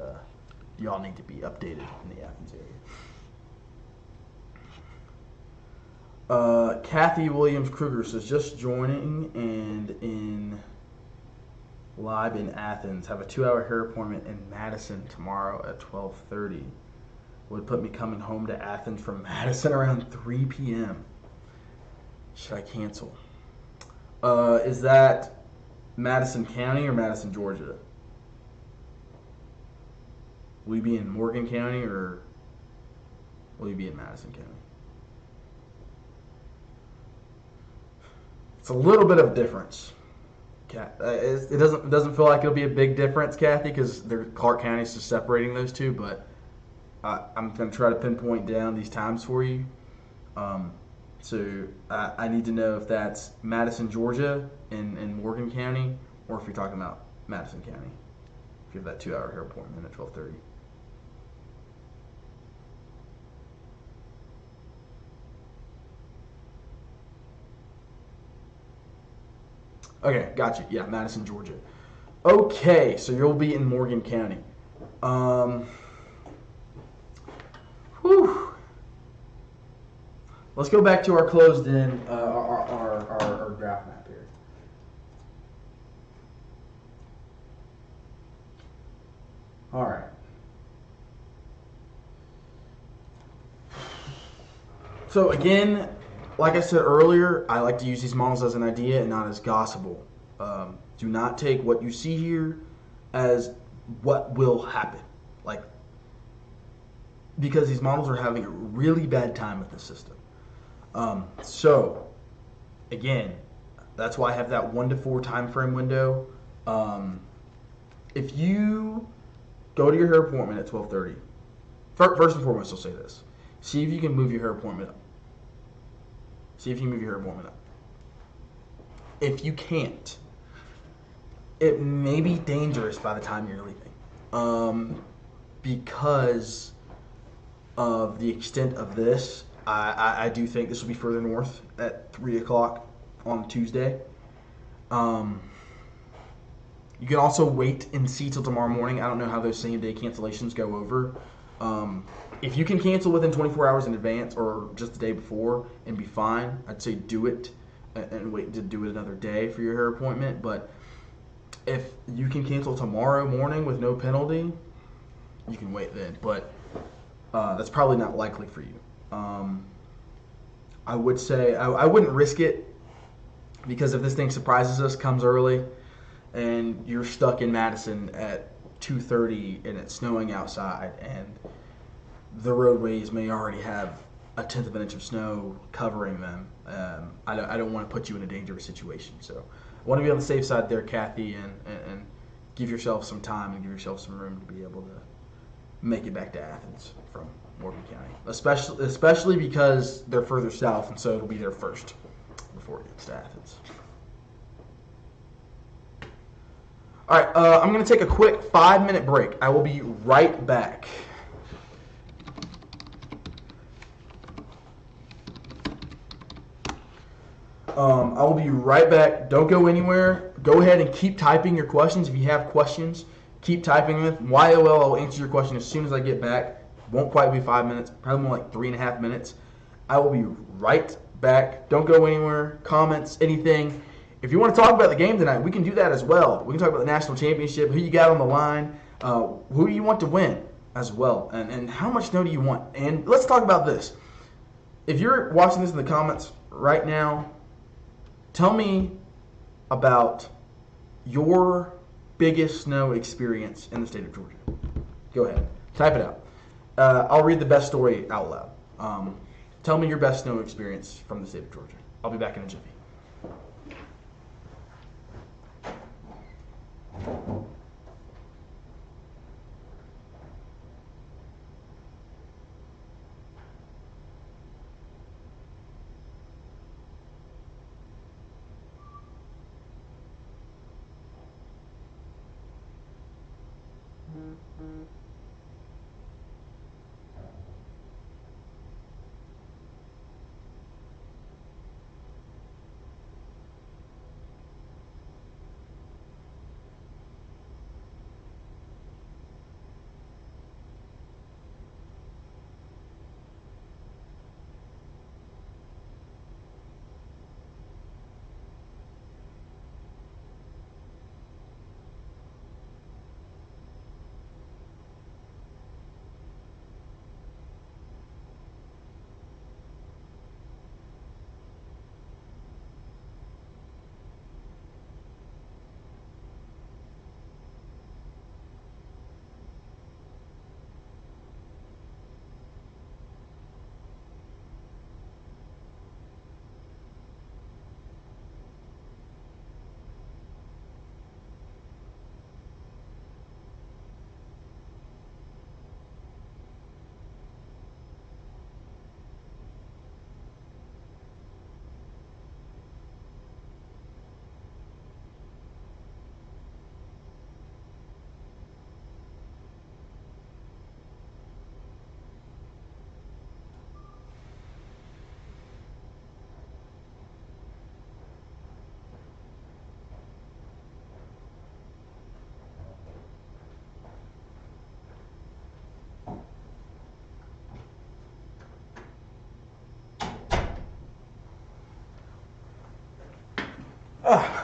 y'all need to be updated in the Athens area. Kathy Williams Kruger says, just joining and in live in Athens. Have a 2-hour hair appointment in Madison tomorrow at 12:30. Would put me coming home to Athens from Madison around 3 p.m. Should I cancel? Is that Madison County or Madison, Georgia? Will you be in Morgan County or will you be in Madison County? It's a little bit of a difference. It doesn't feel like it'll be a big difference, Kathy, because Clark County is just separating those two. But I'm going to try to pinpoint down these times for you. So I need to know if that's Madison, Georgia, in Morgan County, or if you're talking about Madison County. If you have that 2-hour hair appointment at 12:30. Okay, got you. Yeah, Madison, Georgia. Okay, so you'll be in Morgan County. Whew. Let's go back to our closed-in, our graph map here. All right. So again, like I said earlier, I like to use these models as an idea and not as gospel. Do not take what you see here as what will happen. Because these models are having a really bad time with the system. So, again, that's why I have that 1 to 4 time frame window. If you go to your hair appointment at 12:30, first and foremost, I'll say this. See if you can move your hair appointment up. See if you move your hair appointment up. If you can't, it may be dangerous by the time you're leaving. Because of the extent of this, I do think this will be further north at 3 o'clock on Tuesday. You can also wait and see till tomorrow morning. I don't know how those same-day cancellations go over. If you can cancel within 24 hours in advance or just the day before and be fine, I'd say do it and wait to do it another day for your hair appointment. But if you can cancel tomorrow morning with no penalty, you can wait then. But that's probably not likely for you. I would say I wouldn't risk it, because if this thing surprises us, comes early, and you're stuck in Madison at 2:30 and it's snowing outside, and the roadways may already have 1/10 of an inch of snow covering them, I don't want to put you in a dangerous situation. So I want to be on the safe side there, Kathy, and give yourself some time and give yourself some room to be able to make it back to Athens from Morgan County, especially because they're further south, and so it'll be there first before it gets to Athens. All right, I'm going to take a quick 5-minute break. I will be right back. I will be right back. Don't go anywhere. Go ahead and keep typing your questions. If you have questions, keep typing them. YOL, I'll answer your question as soon as I get back. Won't quite be 5 minutes, probably more like 3.5 minutes. I will be right back. Don't go anywhere. Comments, anything. If you want to talk about the game tonight, we can do that as well. We can talk about the national championship, who you got on the line, who do you want to win as well, and how much snow do you want. And let's talk about this. If you're watching this in the comments right now, Tell me about your biggest snow experience in the state of Georgia. Go ahead. Type it out. I'll read the best story out loud. Tell me your best snow experience from the state of Georgia. I'll be back in a jiffy.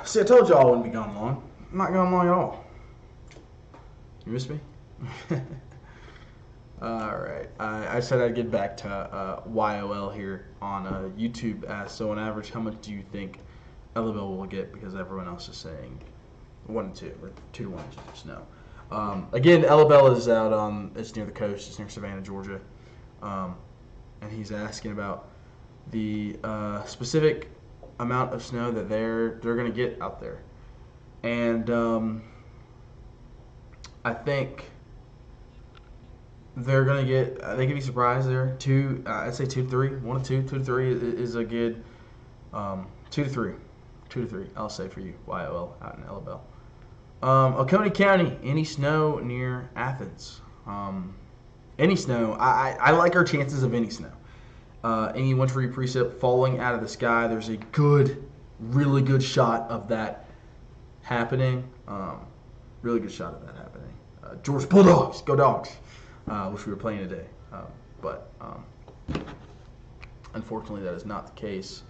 See, I told y'all I wouldn't be gone long. I'm not gone long at all. You miss me? Alright. I said I'd get back to YOL here on YouTube. So on average, how much do you think LBL will get? Because everyone else is saying 1 to 2 or 2 to 1 inches of snow. Again, LBL is out on, it's near the coast. It's near Savannah, Georgia. And he's asking about the specific amount of snow that they're going to get out there. And I think they're going to get, they can be surprised there. I'd say 2 to 3. 1 to 2, 2 to 3 is a good 2 to 3. 2 to 3, I'll say for you, YOL out in LBL. Oconee County, any snow near Athens? Any snow. I like our chances of any snow. Any wintry precip falling out of the sky, there's a really good shot of that happening. Really good shot of that happening. Georgia Bulldogs, go Dogs. Wish we were playing today. But unfortunately, that is not the case.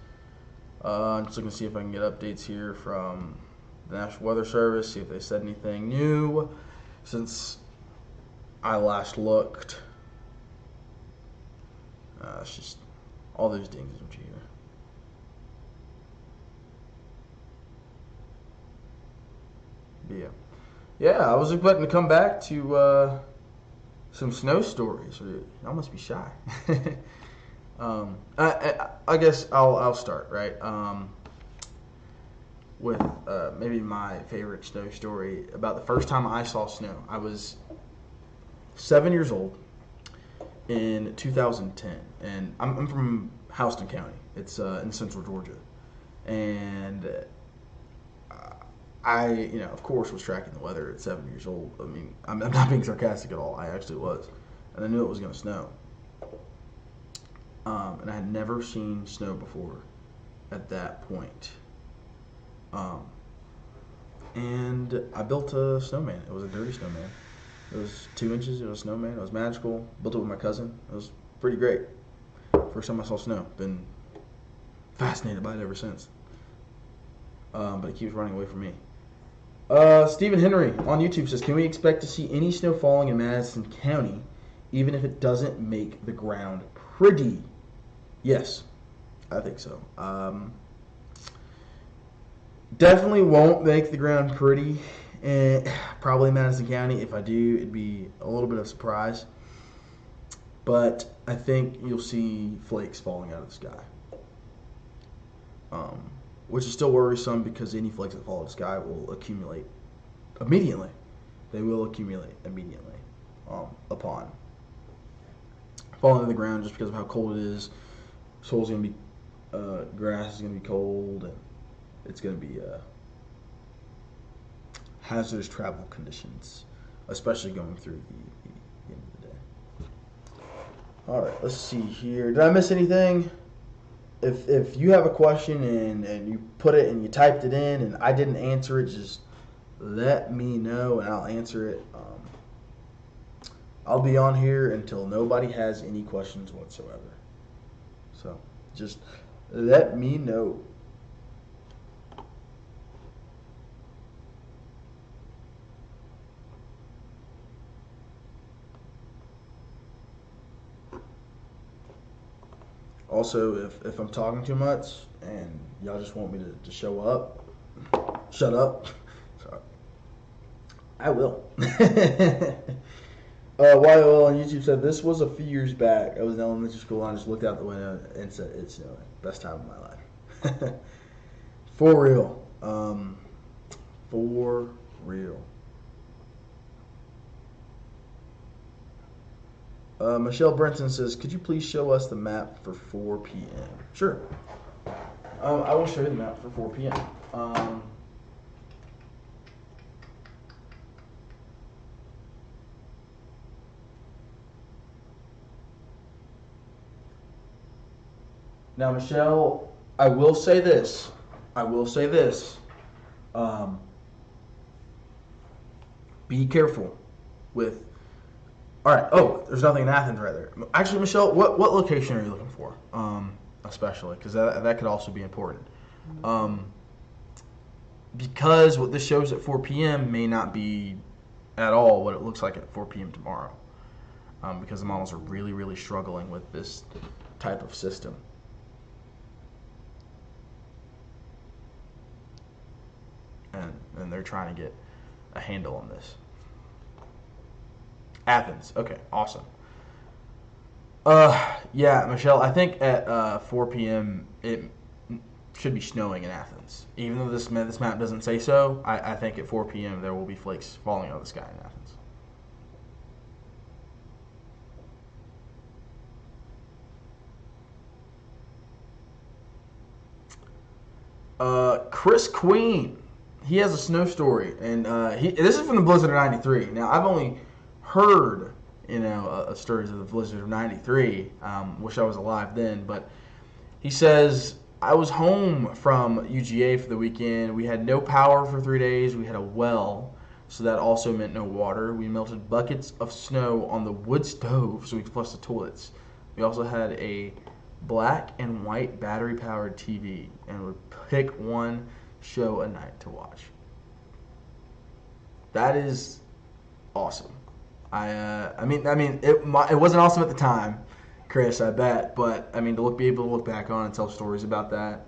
I'm just looking to see if I can get updates here from the National Weather Service, see if they said anything new since I last looked. It's just all those dings is what you hear. But yeah, I was expecting to come back to some snow stories. Y'all must be shy. I guess I'll start right with maybe my favorite snow story about the first time I saw snow. I was 7 years old in 2010, and I'm from Houston County. It's in central Georgia, and I, of course, was tracking the weather at 7 years old. I mean, I'm not being sarcastic at all. I actually was, and I knew it was going to snow. And I had never seen snow before at that point. And I built a snowman. It was a dirty snowman. It was 2 inches. It was a snowman. It was magical. Built it with my cousin. It was pretty great. First time I saw snow. Been fascinated by it ever since. But it keeps running away from me. Stephen Henry on YouTube says, can we expect to see any snow falling in Madison County, even if it doesn't make the ground pretty? Yes, I think so. Definitely won't make the ground pretty. And probably Madison County. If I do, it'd be a little bit of a surprise. But I think you'll see flakes falling out of the sky. Which is still worrisome because any flakes that fall out of the sky will accumulate immediately. They will accumulate immediately upon falling to the ground just because of how cold it is. Soil's going to be, grass is going to be cold, and it's going to be hazardous travel conditions, especially going through the end of the day. All right, let's see here. Did I miss anything? If you have a question and you put it and you typed it in and I didn't answer it, just let me know and I'll answer it. I'll be on here until nobody has any questions whatsoever. So just let me know. Also, if I'm talking too much and y'all just want me to show up, shut up. Sorry. I will. YOL on YouTube said, this was a few years back. I was in elementary school and I just looked out the window and said, it's snowing. Best time of my life. For real. For real. Michelle Brenton says, could you please show us the map for 4 p.m.? Sure. I will show you the map for 4 p.m. Now, Michelle, I will say this. Be careful with. All right. Oh, there's nothing in Athens right there. Actually, Michelle, what location are you looking for? Especially because that could also be important. Because what this shows at 4 p.m. may not be at all what it looks like at 4 p.m. tomorrow. Because the models are really, really struggling with this type of system. And they're trying to get a handle on this. Athens. Okay, awesome. Yeah, Michelle, I think at 4 p.m. it should be snowing in Athens. Even though this map doesn't say so, I think at 4 p.m. there will be flakes falling out of the sky in Athens. Chris Queen, he has a snow story, and this is from the Blizzard of '93. Now, I've only heard, stories of the Blizzard of '93. Wish I was alive then, but he says, I was home from UGA for the weekend. We had no power for 3 days. We had a well, so that also meant no water. We melted buckets of snow on the wood stove so we could flush the toilets. We also had a black and white battery-powered TV and would pick one show a night to watch. That is awesome. I mean, it wasn't awesome at the time, Chris, I bet, but I mean, be able to look back on and tell stories about that.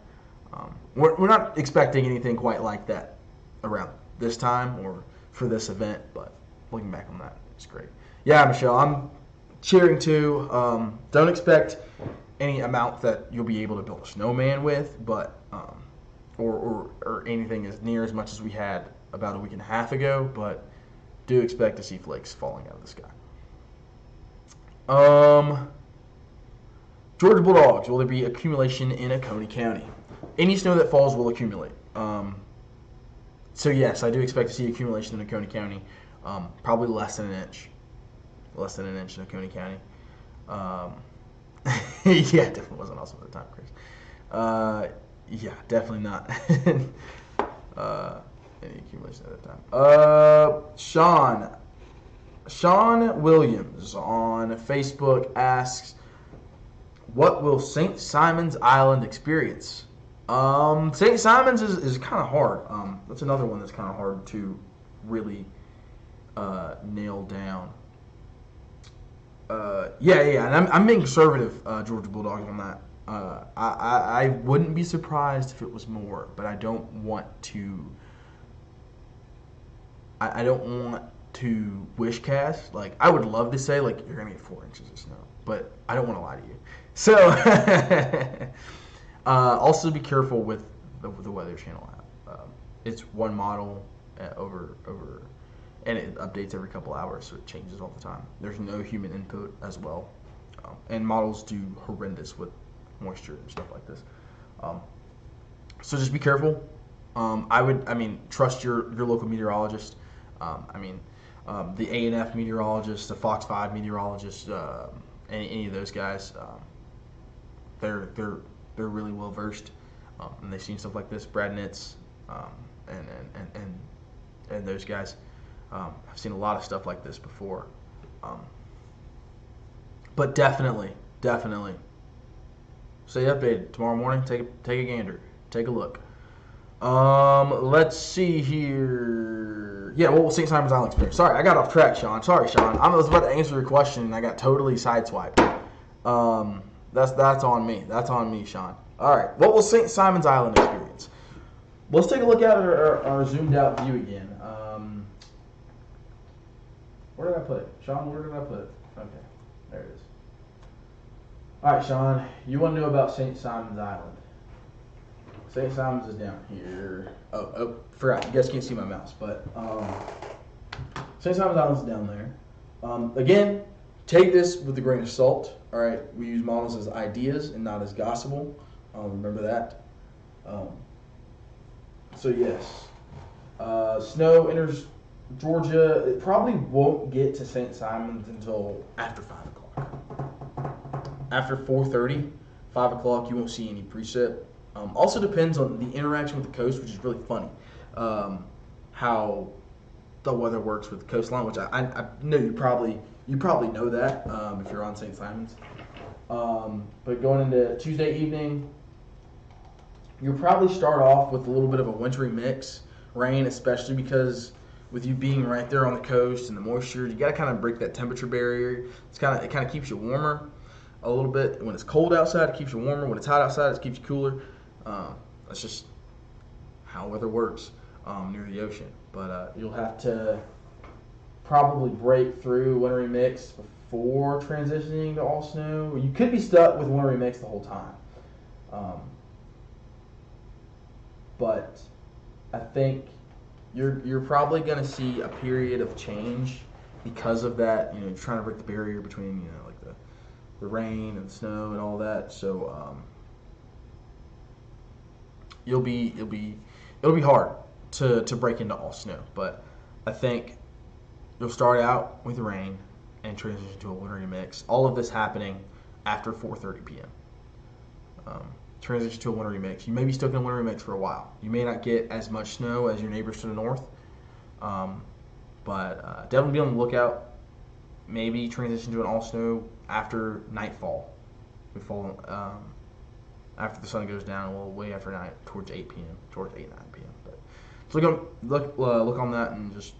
We're not expecting anything quite like that around this time or for this event, but looking back on that, it's great. Yeah, Michelle, I'm cheering too. Don't expect any amount that you'll be able to build a snowman with, but or anything as near as much as we had about a week and a half ago, but do expect to see flakes falling out of the sky. Georgia Bulldogs, will there be accumulation in Oconee County? Any snow that falls will accumulate. So yes, I do expect to see accumulation in Oconee County. Probably less than an inch. Less than an inch in Oconee County. Yeah, it definitely wasn't awesome at the time, Chris. Yeah, definitely not. Any accumulation at that time. Sean Williams on Facebook asks, what will St. Simon's Island experience? St. Simon's is kind of hard. That's another one that's kind of hard to really nail down. Yeah, and I'm being conservative, Georgia Bulldogs, on that. I wouldn't be surprised if it was more, but I don't want to. I don't want to wish cast. Like, I would love to say like you're gonna get 4 inches of snow, but I don't want to lie to you. So also be careful with the Weather Channel app. It's one model over, and it updates every couple hours, so it changes all the time. There's no human input as well, and models do horrendous with moisture and stuff like this. So just be careful. Trust your local meteorologist. The A&F meteorologist, the Fox 5 meteorologist, any of those guys. They're really well versed, and they've seen stuff like this. Brad Nitz, and those guys have seen a lot of stuff like this before. But definitely stay updated. Tomorrow morning, take a gander, take a look. Let's see here. Yeah, well, St. Simon's Island experience. Sorry, I got off track, Sean. Sorry, Sean. I was about to answer your question and I got totally sideswiped. That's on me. That's on me, Sean. All right. What was St. Simon's Island experience? Let's take a look at our zoomed out view again. Where did I put it? Sean, where did I put it? Okay, there it is. All right, Sean, you want to know about St. Simon's Island. St. Simon's is down here. Oh, forgot. You guys can't see my mouse, but St. Simon's Island is down there. Again, take this with a grain of salt. All right, we use models as ideas and not as gospel. Remember that. So yes, snow enters Georgia. It probably won't get to St. Simon's until after 5 o'clock. After 4:30, 5 o'clock, you won't see any precip. Also depends on the interaction with the coast, which is really funny. How the weather works with the coastline, which I know you probably know that if you're on St. Simon's. But going into Tuesday evening, you'll probably start off with a little bit of a wintry mix, rain, especially because with you being right there on the coast and the moisture, you got to kind of break that temperature barrier. It kind of keeps you warmer a little bit. When it's cold outside, it keeps you warmer. When it's hot outside, it keeps you cooler. That's just how weather works near the ocean. But you'll have to probably break through wintry mix before transitioning to all snow. You could be stuck with wintry mix the whole time. But I think you're probably going to see a period of change because of that. You're trying to break the barrier between like the rain and snow and all that. So it'll be hard to break into all snow. But I think you'll start out with rain and transition to a wintry mix. All of this happening after 4:30 p.m. Transition to a wintry mix. You may be stuck in a wintry mix for a while. You may not get as much snow as your neighbors to the north, but definitely be on the lookout. Maybe transition to an all snow after nightfall. We fall after the sun goes down, well, way after night, towards 8 p.m., towards 8, 9 p.m. But so look on that and just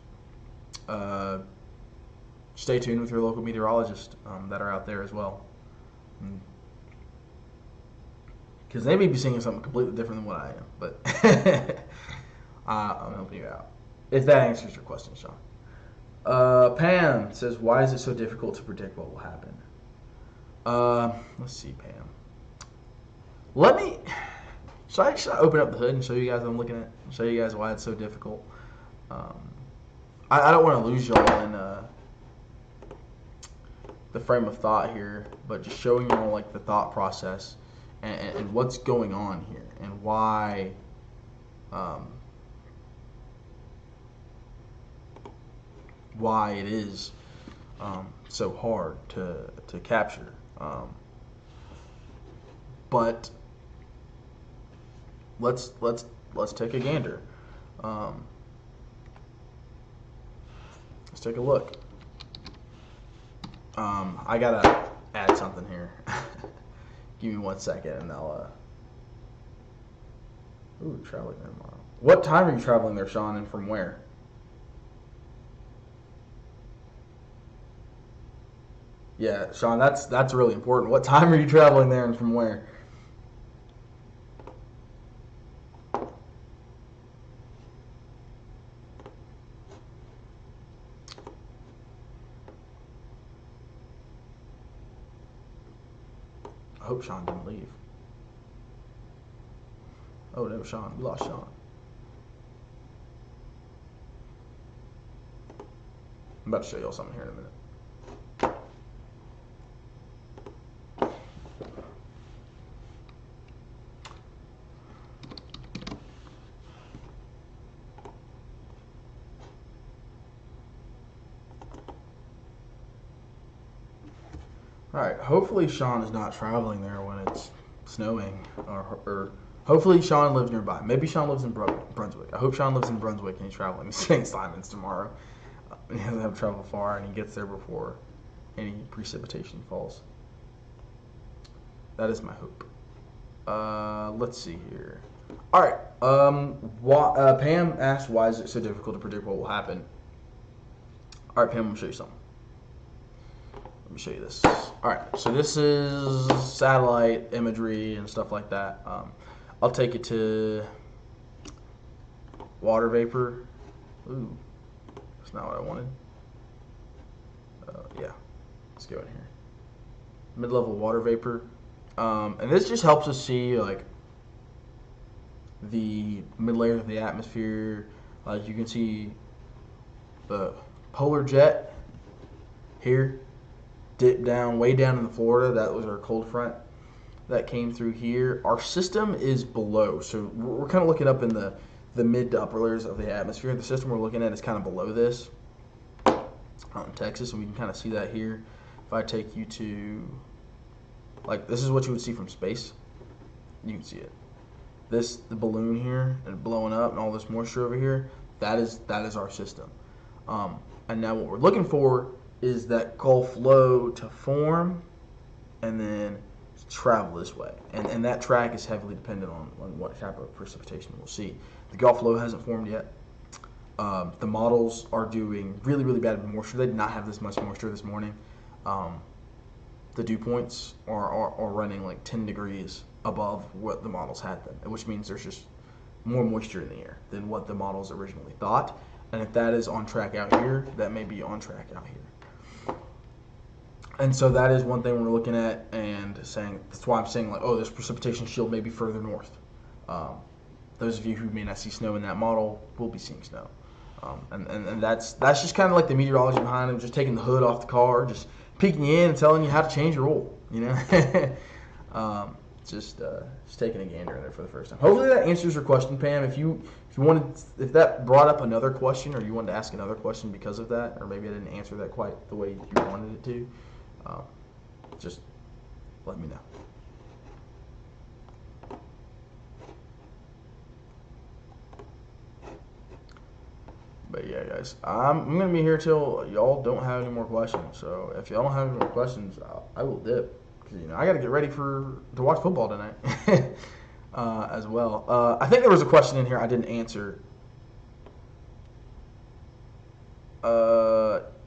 stay tuned with your local meteorologists that are out there as well. Because they may be seeing something completely different than what I am, but I'm helping you out. If that answers your question, Sean. Pam says, why is it so difficult to predict what will happen? Let's see, Pam. Should I open up the hood and show you guys what I'm looking at? Show you guys why it's so difficult? I don't want to lose y'all in the frame of thought here, but just showing y'all like the thought process and what's going on here and why it is so hard to capture. But let's take a gander. Let's take a look. I gotta add something here. Give me 1 second and I'll traveling there tomorrow. What time are you traveling there, Sean, and from where? Yeah, Sean, that's really important. What time are you traveling there and from where? I hope Sean didn't leave. Oh no, Sean. We lost Sean. I'm about to show y'all something here in a minute. Alright, hopefully Sean is not traveling there when it's snowing, or hopefully Sean lives nearby. Maybe Sean lives in Brunswick. I hope Sean lives in Brunswick and he's traveling to St. Simons tomorrow. He doesn't have to travel far and he gets there before any precipitation falls. That is my hope. Let's see here. Alright, Pam asked, why is it so difficult to predict what will happen? Alright, Pam, I'm going to show you something. Let me show you this. Alright, so this is satellite imagery and stuff like that. I'll take it to water vapor. Ooh, that's not what I wanted. Yeah, let's go in here. Mid-level water vapor. And this just helps us see like the mid-layer of the atmosphere. Like you can see the polar jet here. Dip down, way down in Florida. That was our cold front that came through here. Our system is below, so we're kind of looking up in the mid to upper layers of the atmosphere. The system we're looking at is kind of below this out in Texas, and we can kind of see that here. If I take you to, like, this is what you would see from space. You can see it. The balloon here and blowing up and all this moisture over here, that is our system. And now what we're looking for is that Gulf low to form and then travel this way. And that track is heavily dependent on what type of precipitation we'll see. The Gulf low hasn't formed yet. The models are doing really, really bad with moisture. They did not have this much moisture this morning. The dew points are running like 10 degrees above what the models had them, which means there's just more moisture in the air than what the models originally thought. And if that is on track out here, that may be on track out here. And so that is one thing we're looking at and saying, that's why I'm saying like, oh, this precipitation shield may be further north. Those of you who may not see snow in that model will be seeing snow. And that's just kind of like the meteorology behind it, just taking the hood off the car, just peeking you in and telling you how to change your oil, you know. Just taking a gander in there for the first time. Hopefully that answers your question, Pam. If that brought up another question, or you wanted to ask another question because of that, or maybe I didn't answer that quite the way you wanted it to, just let me know. But yeah, guys, I'm gonna be here till y'all don't have any more questions. So if y'all don't have any more questions, I will dip, because I got to get ready to watch football tonight as well. I think there was a question in here I didn't answer.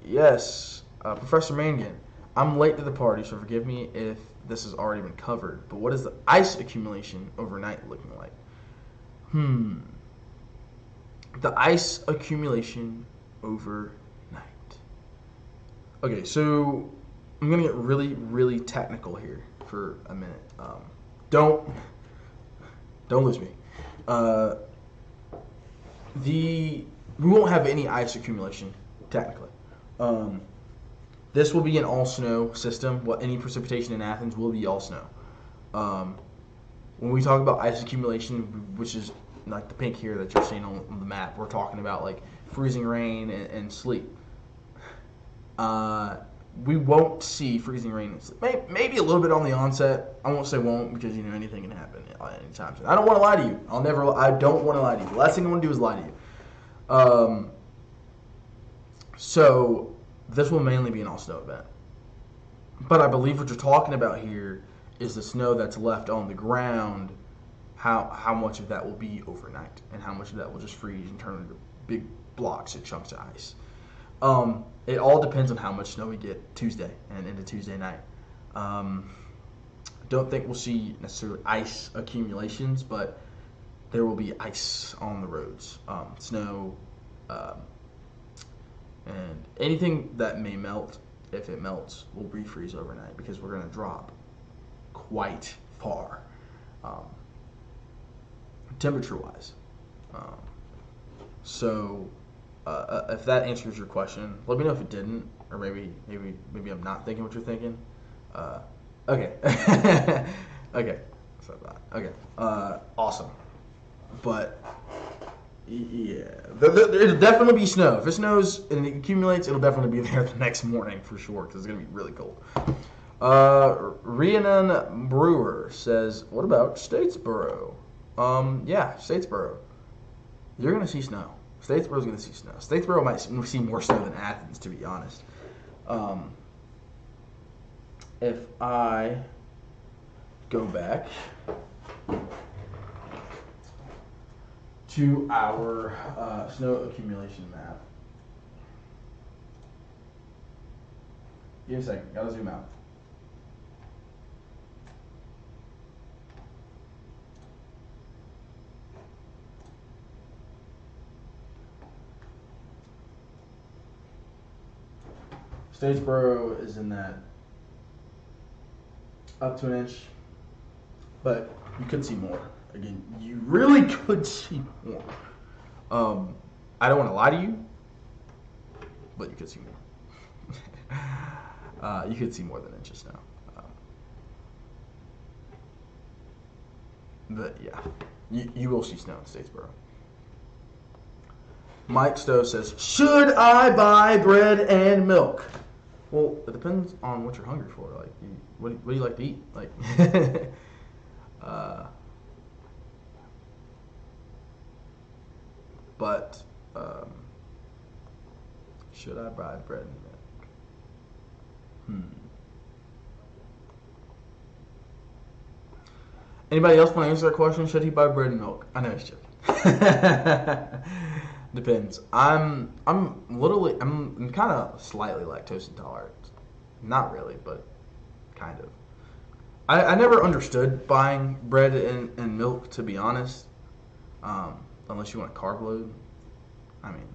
Yes, Professor Mangan. I'm late to the party, so forgive me if this has already been covered. But what is the ice accumulation overnight looking like? The ice accumulation overnight. Okay, so I'm going to get really, really technical here for a minute. Don't lose me. We won't have any ice accumulation, technically. This will be an all-snow system. Any precipitation in Athens will be all snow. When we talk about ice accumulation, which is like the pink here that you're seeing on the map, we're talking about like freezing rain and sleet. We won't see freezing rain and sleet. Maybe a little bit on the onset. I won't say won't, because anything can happen anytime. I don't want to lie to you. I don't want to lie to you. The last thing I want to do is lie to you. So this will mainly be an all-snow event. But I believe what you're talking about here is the snow that's left on the ground, how much of that will be overnight, and how much of that will just freeze and turn into big blocks or chunks of ice. It all depends on how much snow we get Tuesday and into Tuesday night. Don't think we'll see necessarily ice accumulations, but there will be ice on the roads, snow, and anything that may melt, if it melts, will refreeze overnight, because we're going to drop quite far, temperature-wise. So, if that answers your question, let me know if it didn't, or maybe I'm not thinking what you're thinking. Okay, okay, so okay, awesome. But yeah, it'll definitely be snow. If it snows and it accumulates, it'll definitely be there the next morning for sure because it's gonna be really cold. Rhiannon Brewer says, "What about Statesboro?" Yeah, Statesboro. You're gonna see snow. Statesboro's gonna see snow. Statesboro might see more snow than Athens, to be honest. If I go back to our snow accumulation map. Give me a second. Gotta zoom out. Statesboro is in that up to an inch, but you could see more. Again, you really could see more. I don't want to lie to you, but you could see more. You could see more than inches now. But yeah, you will see snow in Statesboro. Mike Stowe says, "Should I buy bread and milk?" Well, it depends on what you're hungry for. Like, what do you like to eat? Like, but should I buy bread and milk? Anybody else want to answer that question? Should he buy bread and milk? I know he's joking. Depends. I'm kind of slightly lactose intolerant. Not really, but kind of. I never understood buying bread and milk, to be honest. Unless you want a carb load. I mean,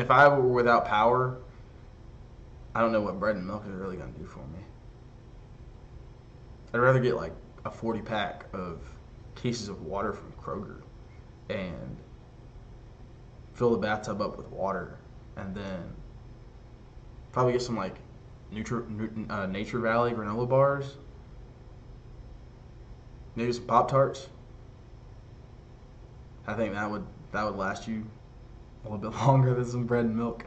if I were without power, I don't know what bread and milk is really going to do for me. I'd rather get like a 40-pack of cases of water from Kroger and fill the bathtub up with water, and then probably get some like Nature Valley granola bars, maybe some Pop-Tarts. I think that would last you a little bit longer than some bread and milk.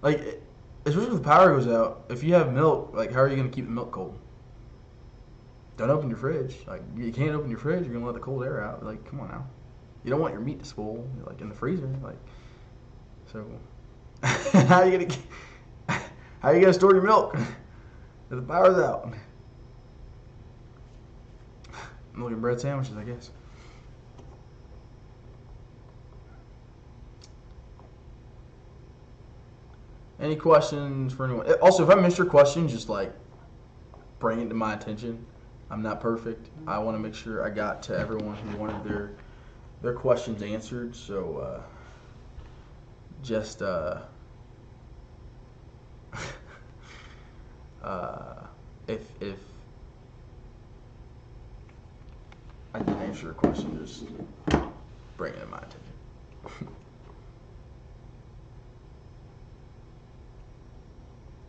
Like, especially if the power goes out, if you have milk, like, how are you going to keep the milk cold? Don't open your fridge. Like, you can't open your fridge. You're going to let the cold air out. Like, come on now. You don't want your meat to spoil, like, in the freezer. Like, so how are you going to store your milk if the power's out? Milk and bread sandwiches, I guess. Any questions for anyone? Also, if I missed your question, just like bring it to my attention. I'm not perfect. I want to make sure I got to everyone who wanted their questions answered. So if I didn't answer your question, just bring it to my attention.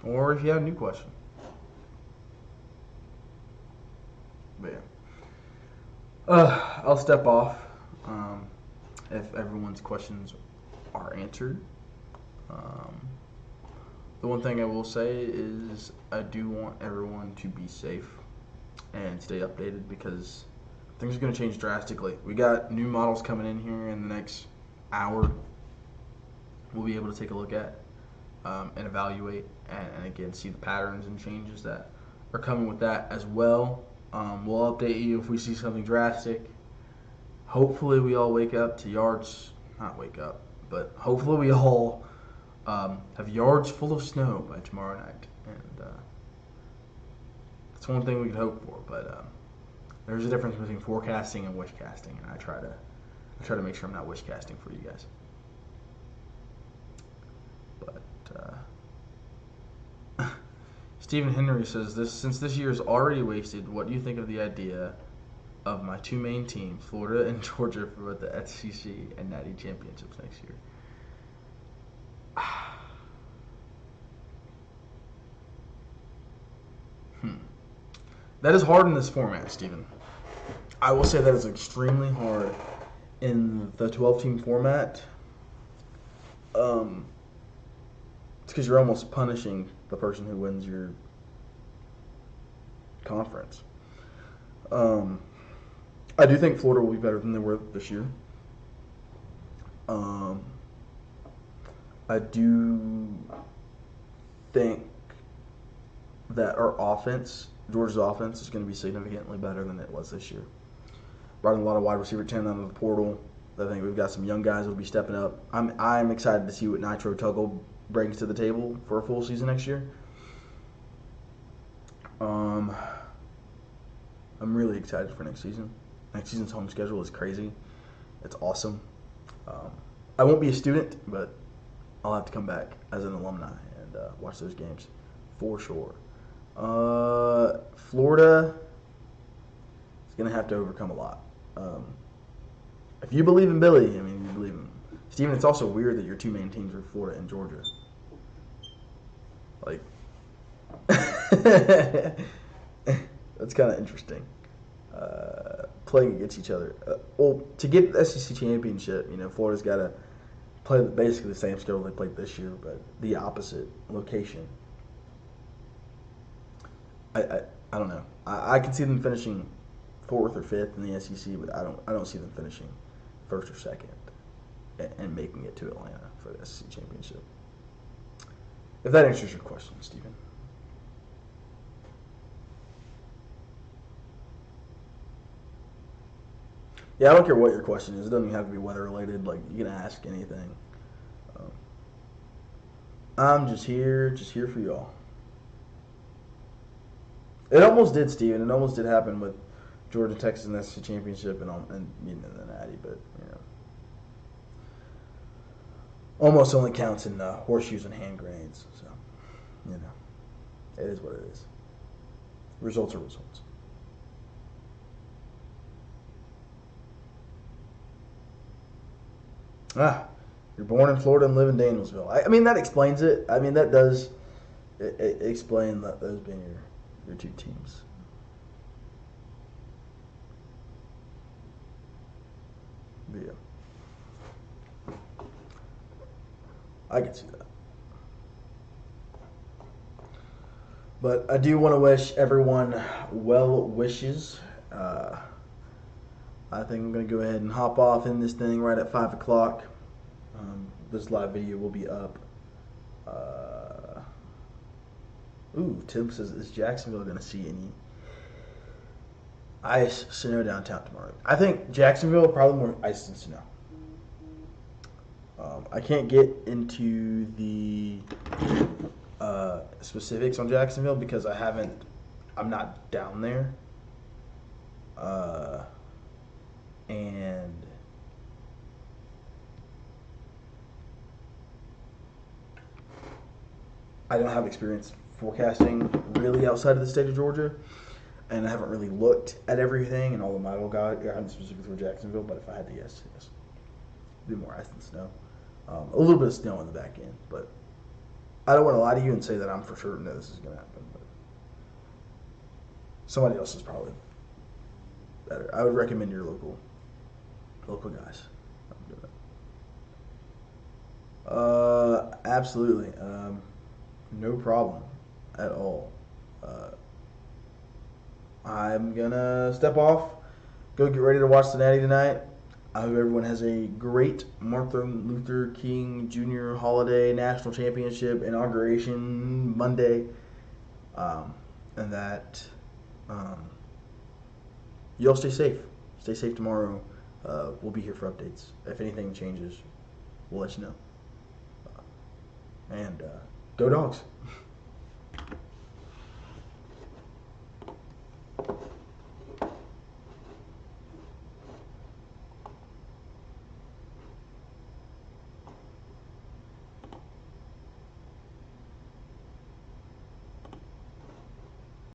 Or if you have a new question. But yeah. I'll step off if everyone's questions are answered. The one thing I will say is I do want everyone to be safe and stay updated because things are going to change drastically. We got new models coming in here in the next hour. We'll be able to take a look at and evaluate and again see the patterns and changes that are coming with that as well. We'll update you if we see something drastic. Hopefully we all wake up to yards, not wake up, but hopefully we all have yards full of snow by tomorrow night. And that's one thing we could hope for, but there's a difference between forecasting and wishcasting, and I try to make sure I'm not wishcasting for you guys. But Stephen Henry says this: since this year is already wasted, what do you think of the idea of my two main teams, Florida and Georgia, for both the SEC and Natty championships next year? That is hard in this format, Stephen. I will say that is extremely hard in the 12-team format. It's because you're almost punishing the person who wins your conference. I do think Florida will be better than they were this year. I do think that our offense, Georgia's offense, is going to be significantly better than it was this year. Brought in a lot of wide receiver talent out of the portal. I think we've got some young guys that will be stepping up. I'm excited to see what Nitro Tuggle brings to the table for a full season next year. I'm really excited for next season. Next season's home schedule is crazy. It's awesome. I won't be a student, but I'll have to come back as an alumni and watch those games for sure. Florida is going to have to overcome a lot. If you believe in Billy, I mean, you believe in him. Steven, it's also weird that your two main teams are Florida and Georgia. Like, that's kind of interesting. Playing against each other. Well, to get the SEC championship, Florida's got to play basically the same schedule they played this year, but the opposite location. I don't know. I can see them finishing 4th or 5th in the SEC, but I don't see them finishing 1st or 2nd and making it to Atlanta for the SEC championship. If that answers your question, Stephen. Yeah, I don't care what your question is. It doesn't even have to be weather related. Like, you can ask anything. I'm just here for y'all. It almost did, Steven. It almost did happen with Georgia, Texas, and the SEC championship and the Natty, but almost only counts in horseshoes and hand grenades. So, it is what it is. Results are results. You're born in Florida and live in Danielsville. I mean, that explains it. I mean, that does explain those being your two teams. But yeah. I can see that. But I do want to wish everyone well wishes. I think I'm going to go ahead and hop off in this thing right at 5 o'clock. This live video will be up. Tim says, is Jacksonville going to see any ice, snow downtown tomorrow? I think Jacksonville, probably more ice than snow. I can't get into the specifics on Jacksonville because I'm not down there. And I don't have experience forecasting really outside of the state of Georgia, and I haven't really looked at everything and all the model guidance specifically for Jacksonville, but if I had to guess, it'd be more ice than snow. A little bit of snow on the back end, but I don't want to lie to you and say that I'm for certain that this is going to happen, but somebody else is probably better. I would recommend your local guys. Absolutely. No problem at all. I'm gonna step off, go get ready to watch the Natty tonight. I hope everyone has a great Martin Luther King Jr. holiday national championship inauguration Monday, and that you all stay safe. Stay safe tomorrow. We'll be here for updates. If anything changes, we'll let you know. And go Dogs.